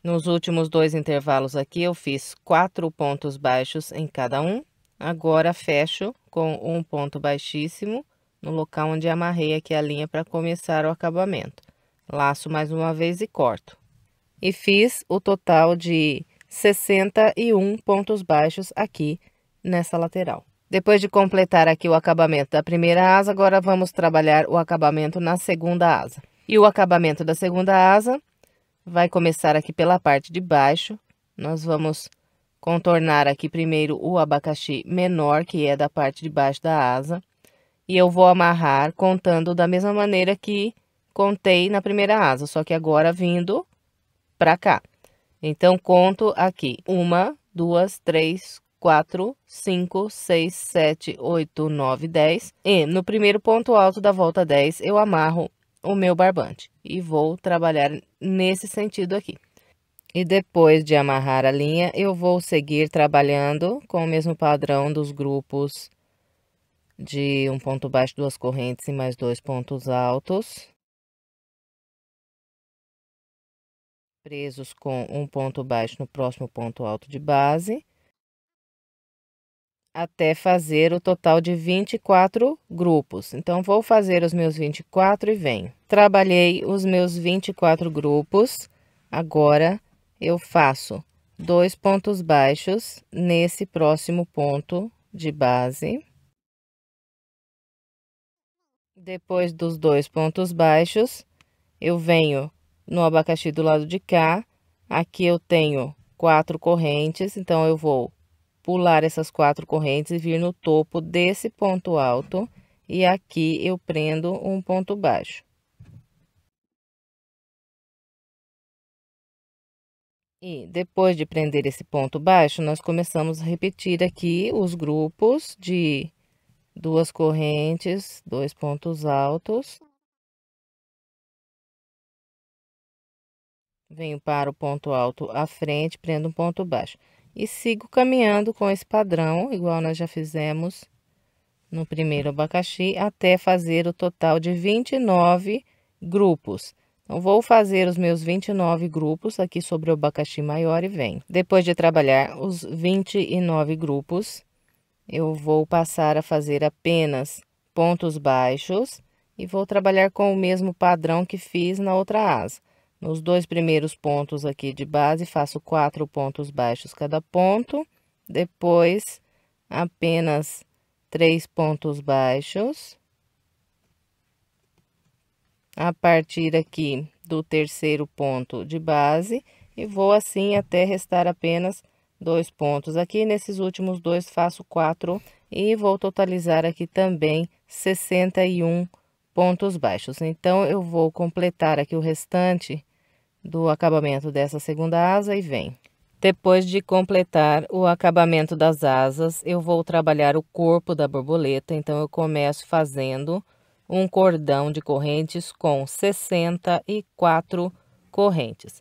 Nos últimos 2 intervalos aqui, eu fiz 4 pontos baixos em cada um. Agora, fecho com um ponto baixíssimo no local onde amarrei aqui a linha para começar o acabamento. Laço mais uma vez e corto. E fiz o total de 61 pontos baixos aqui nessa lateral. Depois de completar aqui o acabamento da primeira asa, agora vamos trabalhar o acabamento na segunda asa. E o acabamento da segunda asa vai começar aqui pela parte de baixo. Nós vamos contornar aqui primeiro o abacaxi menor, que é da parte de baixo da asa. E eu vou amarrar contando da mesma maneira que contei na primeira asa, só que agora vindo pra cá. Então, conto aqui 1, 2, 3, 4, 5, 6, 7, 8, 9, 10. E no primeiro ponto alto da volta 10, eu amarro o meu barbante. E vou trabalhar nesse sentido aqui. E depois de amarrar a linha, eu vou seguir trabalhando com o mesmo padrão dos grupos de um ponto baixo, 2 correntes e mais 2 pontos altos. Presos com um ponto baixo no próximo ponto alto de base, até fazer o total de 24 grupos. Então, vou fazer os meus 24 e venho. Trabalhei os meus 24 grupos, agora eu faço 2 pontos baixos nesse próximo ponto de base. Depois dos 2 pontos baixos, eu venho no abacaxi do lado de cá. Aqui eu tenho 4 correntes, então eu vou pular essas 4 correntes e vir no topo desse ponto alto, e aqui eu prendo um ponto baixo. E depois de prender esse ponto baixo, nós começamos a repetir aqui os grupos de 2 correntes, 2 pontos altos. Venho para o ponto alto à frente, prendo um ponto baixo. E sigo caminhando com esse padrão, igual nós já fizemos no primeiro abacaxi, até fazer o total de 29 grupos. Então, vou fazer os meus 29 grupos aqui sobre o abacaxi maior e venho. Depois de trabalhar os 29 grupos, eu vou passar a fazer apenas pontos baixos e vou trabalhar com o mesmo padrão que fiz na outra asa. Nos 2 primeiros pontos aqui de base, faço 4 pontos baixos cada ponto, depois apenas 3 pontos baixos. A partir aqui do terceiro ponto de base, e vou assim até restar apenas 2 pontos. Aqui nesses últimos 2 faço 4 e vou totalizar aqui também 61 pontos baixos. Então, eu vou completar aqui o restante do acabamento dessa segunda asa e vem. Depois de completar o acabamento das asas, eu vou trabalhar o corpo da borboleta. Então, eu começo fazendo um cordão de correntes com 64 correntes.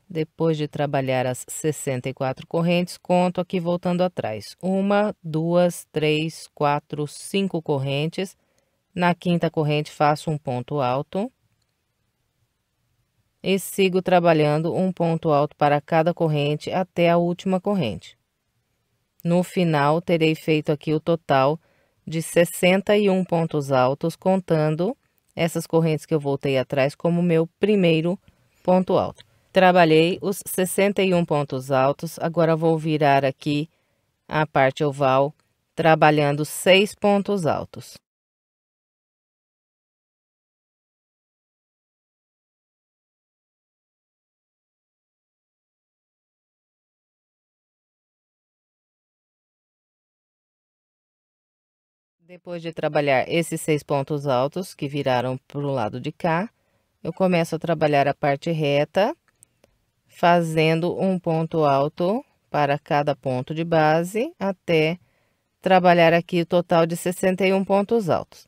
Depois de trabalhar as 64 correntes, conto aqui voltando atrás. 1, 2, 3, 4, 5 correntes. Na quinta corrente, faço um ponto alto. E sigo trabalhando um ponto alto para cada corrente até a última corrente. No final, terei feito aqui o total de 61 pontos altos, contando essas correntes que eu voltei atrás como meu primeiro ponto alto. Trabalhei os 61 pontos altos, agora vou virar aqui a parte oval, trabalhando 6 pontos altos. Depois de trabalhar esses 6 pontos altos que viraram para o lado de cá, eu começo a trabalhar a parte reta, fazendo um ponto alto para cada ponto de base, até trabalhar aqui o total de 61 pontos altos.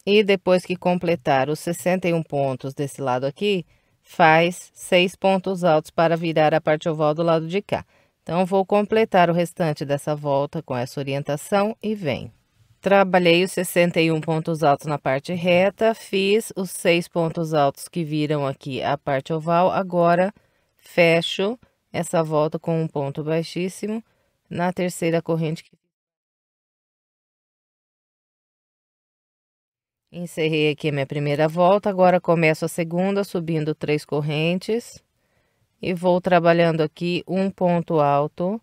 E depois que completar os 61 pontos desse lado aqui, faz 6 pontos altos para virar a parte oval do lado de cá. Então, vou completar o restante dessa volta com essa orientação e venho. Trabalhei os 61 pontos altos na parte reta, fiz os 6 pontos altos que viram aqui a parte oval. Agora, fecho essa volta com um ponto baixíssimo na terceira corrente. Encerrei aqui a minha primeira volta, agora começo a segunda, subindo 3 correntes. E vou trabalhando aqui um ponto alto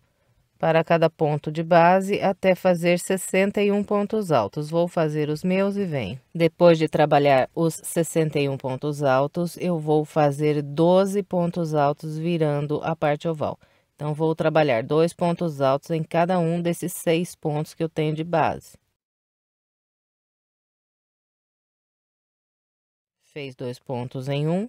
para cada ponto de base, até fazer 61 pontos altos. Vou fazer os meus e venho. Depois de trabalhar os 61 pontos altos, eu vou fazer 12 pontos altos virando a parte oval. Então, vou trabalhar 2 pontos altos em cada um desses 6 pontos que eu tenho de base. Fez 2 pontos em um,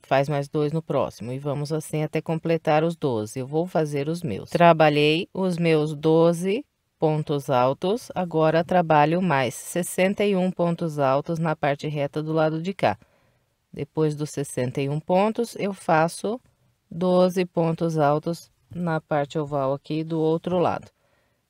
faz mais 2 no próximo, e vamos assim até completar os 12. Eu vou fazer os meus. Trabalhei os meus 12 pontos altos, agora trabalho mais 61 pontos altos na parte reta do lado de cá. Depois dos 61 pontos, eu faço 12 pontos altos na parte oval aqui do outro lado.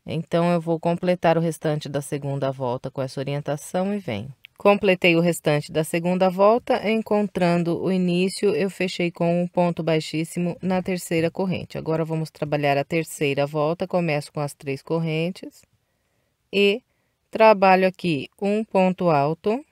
Então, eu vou completar o restante da segunda volta com essa orientação e venho. Completei o restante da segunda volta, encontrando o início, eu fechei com um ponto baixíssimo na terceira corrente. Agora, vamos trabalhar a terceira volta, começo com as 3 correntes e trabalho aqui um ponto alto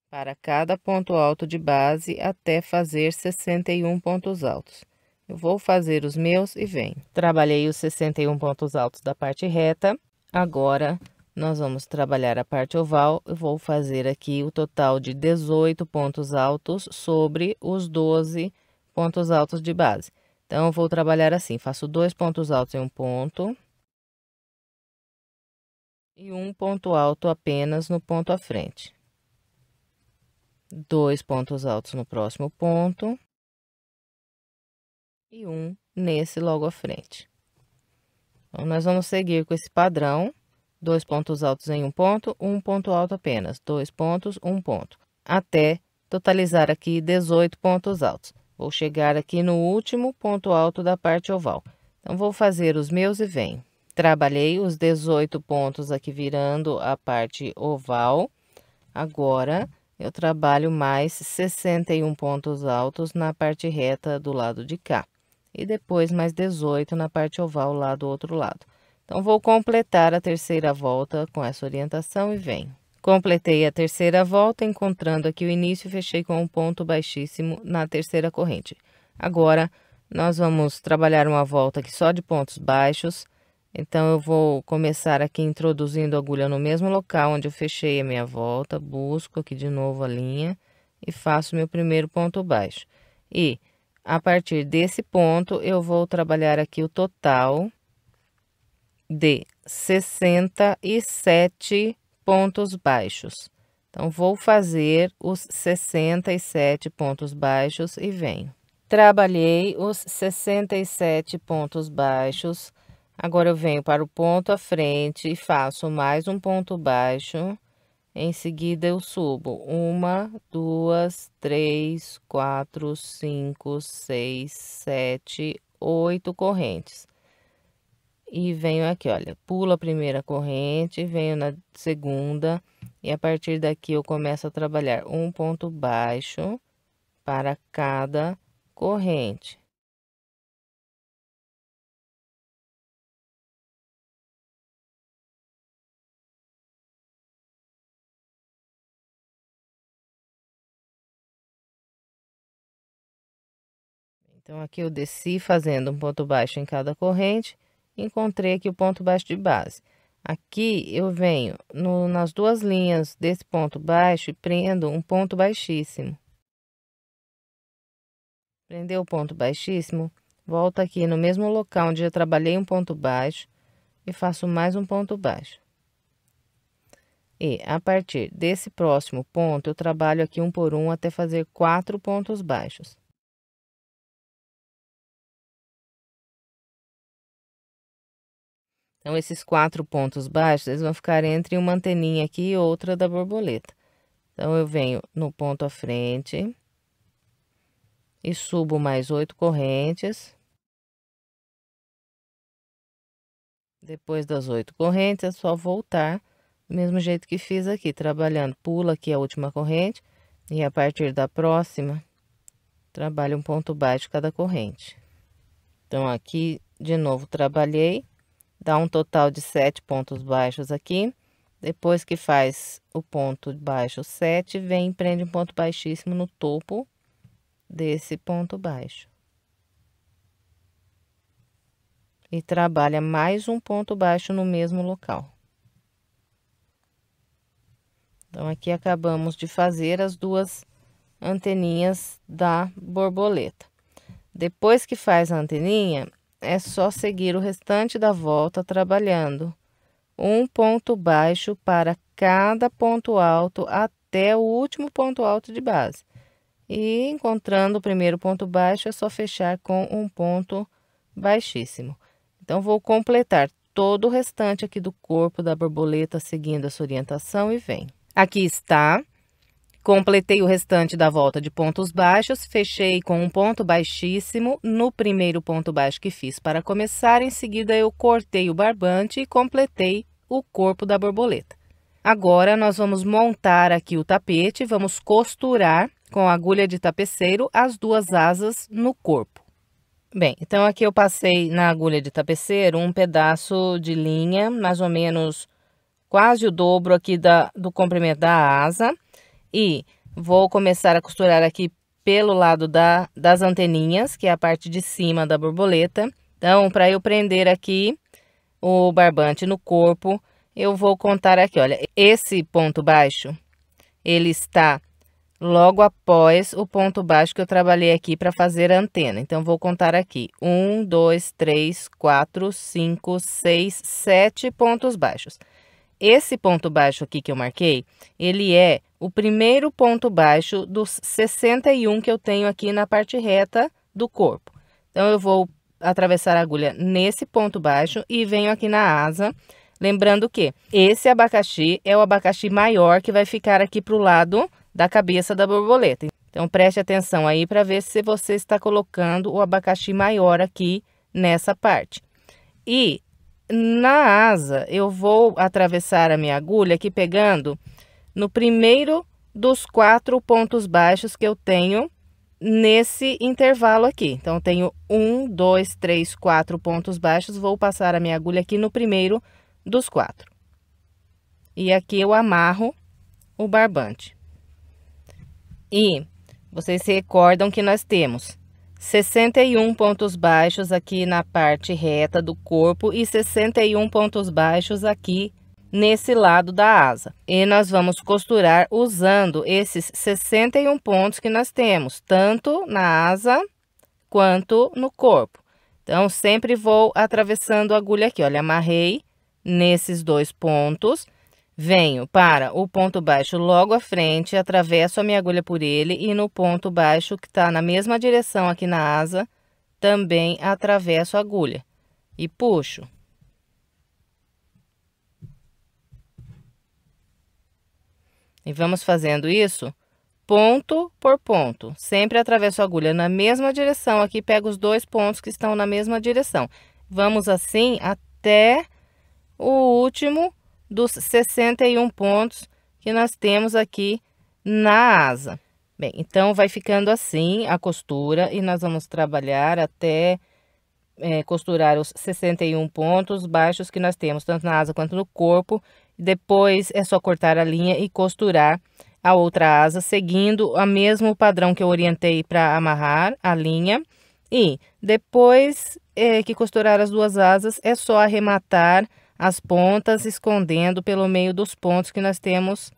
para cada ponto alto de base, até fazer 61 pontos altos. Eu vou fazer os meus e venho. Trabalhei os 61 pontos altos da parte reta, agora nós vamos trabalhar a parte oval. Eu vou fazer aqui o total de 18 pontos altos sobre os 12 pontos altos de base. Então, eu vou trabalhar assim, faço 2 pontos altos em um ponto e um ponto alto apenas no ponto à frente. 2 pontos altos no próximo ponto e um nesse logo à frente. Então, nós vamos seguir com esse padrão. 2 pontos altos em um ponto alto apenas, 2 pontos, um ponto, até totalizar aqui 18 pontos altos. Vou chegar aqui no último ponto alto da parte oval. Então, vou fazer os meus e venho. Trabalhei os 18 pontos aqui virando a parte oval. Agora, eu trabalho mais 61 pontos altos na parte reta do lado de cá. E depois mais 18 na parte oval lá do outro lado. Então, vou completar a terceira volta com essa orientação e venho. Completei a terceira volta, encontrando aqui o início, fechei com um ponto baixíssimo na terceira corrente. Agora, nós vamos trabalhar uma volta aqui só de pontos baixos. Então, eu vou começar aqui introduzindo a agulha no mesmo local onde eu fechei a minha volta, busco aqui de novo a linha e faço meu primeiro ponto baixo. E, a partir desse ponto, eu vou trabalhar aqui o total de 67 pontos baixos. Então, vou fazer os 67 pontos baixos e venho. Trabalhei os 67 pontos baixos. Agora, eu venho para o ponto à frente e faço mais um ponto baixo. Em seguida, eu subo 1, 2, 3, 4, 5, 6, 7, 8 correntes. E venho aqui, olha, pulo a primeira corrente, venho na segunda, e a partir daqui eu começo a trabalhar um ponto baixo para cada corrente. Então, aqui eu desci fazendo um ponto baixo em cada corrente, encontrei aqui o ponto baixo de base. Aqui eu venho nas 2 linhas desse ponto baixo e prendo um ponto baixíssimo. Prendeu o ponto baixíssimo, volto aqui no mesmo local onde já trabalhei um ponto baixo e faço mais um ponto baixo. E a partir desse próximo ponto, eu trabalho aqui um por um até fazer 4 pontos baixos. Então, esses 4 pontos baixos, eles vão ficar entre uma anteninha aqui e outra da borboleta. Então, eu venho no ponto à frente e subo mais 8 correntes. Depois das 8 correntes, é só voltar do mesmo jeito que fiz aqui, trabalhando. Pula aqui a última corrente e a partir da próxima, trabalho um ponto baixo cada corrente. Então, aqui, de novo, trabalhei, dá um total de 7 pontos baixos aqui. Depois que faz o ponto baixo 7, vem e prende um ponto baixíssimo no topo desse ponto baixo. E trabalha mais um ponto baixo no mesmo local. Então, aqui acabamos de fazer as duas anteninhas da borboleta. Depois que faz a anteninha, é só seguir o restante da volta trabalhando um ponto baixo para cada ponto alto até o último ponto alto de base. E encontrando o primeiro ponto baixo, é só fechar com um ponto baixíssimo. Então, vou completar todo o restante aqui do corpo da borboleta seguindo essa orientação e venho. Aqui está. Completei o restante da volta de pontos baixos, fechei com um ponto baixíssimo no primeiro ponto baixo que fiz para começar. Em seguida, eu cortei o barbante e completei o corpo da borboleta. Agora, nós vamos montar aqui o tapete, vamos costurar com a agulha de tapeceiro as duas asas no corpo. Bem, então aqui eu passei na agulha de tapeceiro um pedaço de linha, mais ou menos quase o dobro aqui do comprimento da asa. E vou começar a costurar aqui pelo lado das anteninhas, que é a parte de cima da borboleta. Então, para eu prender aqui o barbante no corpo, eu vou contar aqui, olha, esse ponto baixo, ele está logo após o ponto baixo que eu trabalhei aqui para fazer a antena. Então, vou contar aqui, 1, 2, 3, 4, 5, 6, 7 pontos baixos. Esse ponto baixo aqui que eu marquei, ele é o primeiro ponto baixo dos 61 que eu tenho aqui na parte reta do corpo. Então, eu vou atravessar a agulha nesse ponto baixo e venho aqui na asa. Lembrando que esse abacaxi é o abacaxi maior que vai ficar aqui para o lado da cabeça da borboleta. Então, preste atenção aí para ver se você está colocando o abacaxi maior aqui nessa parte. E na asa, eu vou atravessar a minha agulha aqui pegando no primeiro dos 4 pontos baixos que eu tenho nesse intervalo aqui. Então, eu tenho 1, 2, 3, 4 pontos baixos, vou passar a minha agulha aqui no primeiro dos 4. E aqui eu amarro o barbante. E vocês se recordam que nós temos 61 pontos baixos aqui na parte reta do corpo e 61 pontos baixos aqui nesse lado da asa. E nós vamos costurar usando esses 61 pontos que nós temos, tanto na asa quanto no corpo. Então, sempre vou atravessando a agulha aqui, olha, amarrei nesses 2 pontos. Venho para o ponto baixo logo à frente, atravesso a minha agulha por ele e no ponto baixo que está na mesma direção aqui na asa, também atravesso a agulha e puxo. E vamos fazendo isso ponto por ponto. Sempre atravesso a agulha na mesma direção, aqui pego os 2 pontos que estão na mesma direção. Vamos assim até o último dos 61 pontos que nós temos aqui na asa. Bem, então, vai ficando assim a costura e nós vamos trabalhar até costurar os 61 pontos baixos que nós temos, tanto na asa quanto no corpo. Depois, é só cortar a linha e costurar a outra asa, seguindo o mesmo padrão que eu orientei para amarrar a linha. E depois que costurar as duas asas, é só arrematar as pontas, escondendo pelo meio dos pontos que nós temos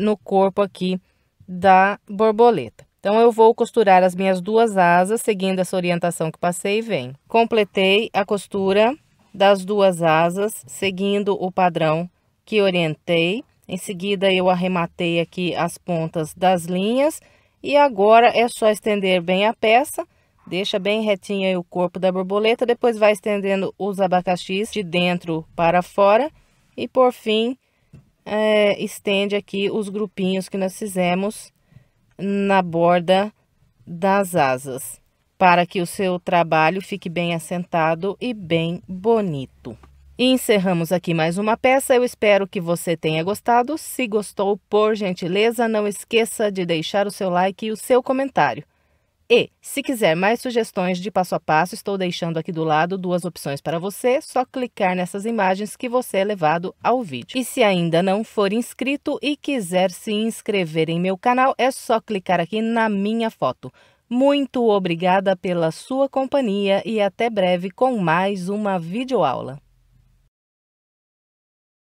no corpo aqui da borboleta. Então, eu vou costurar as minhas 2 asas, seguindo essa orientação que passei e venho. Completei a costura das 2 asas, seguindo o padrão que orientei. Em seguida, eu arrematei aqui as pontas das linhas. E agora, é só estender bem a peça. Deixa bem retinho aí o corpo da borboleta. Depois, vai estendendo os abacaxis de dentro para fora. E, por fim, estende aqui os grupinhos que nós fizemos na borda das asas, para que o seu trabalho fique bem assentado e bem bonito. E encerramos aqui mais uma peça. Eu espero que você tenha gostado. Se gostou, por gentileza, não esqueça de deixar o seu like e o seu comentário. E, se quiser mais sugestões de passo a passo, estou deixando aqui do lado 2 opções para você, só clicar nessas imagens que você é levado ao vídeo. E se ainda não for inscrito e quiser se inscrever em meu canal, é só clicar aqui na minha foto. Muito obrigada pela sua companhia e até breve com mais uma videoaula.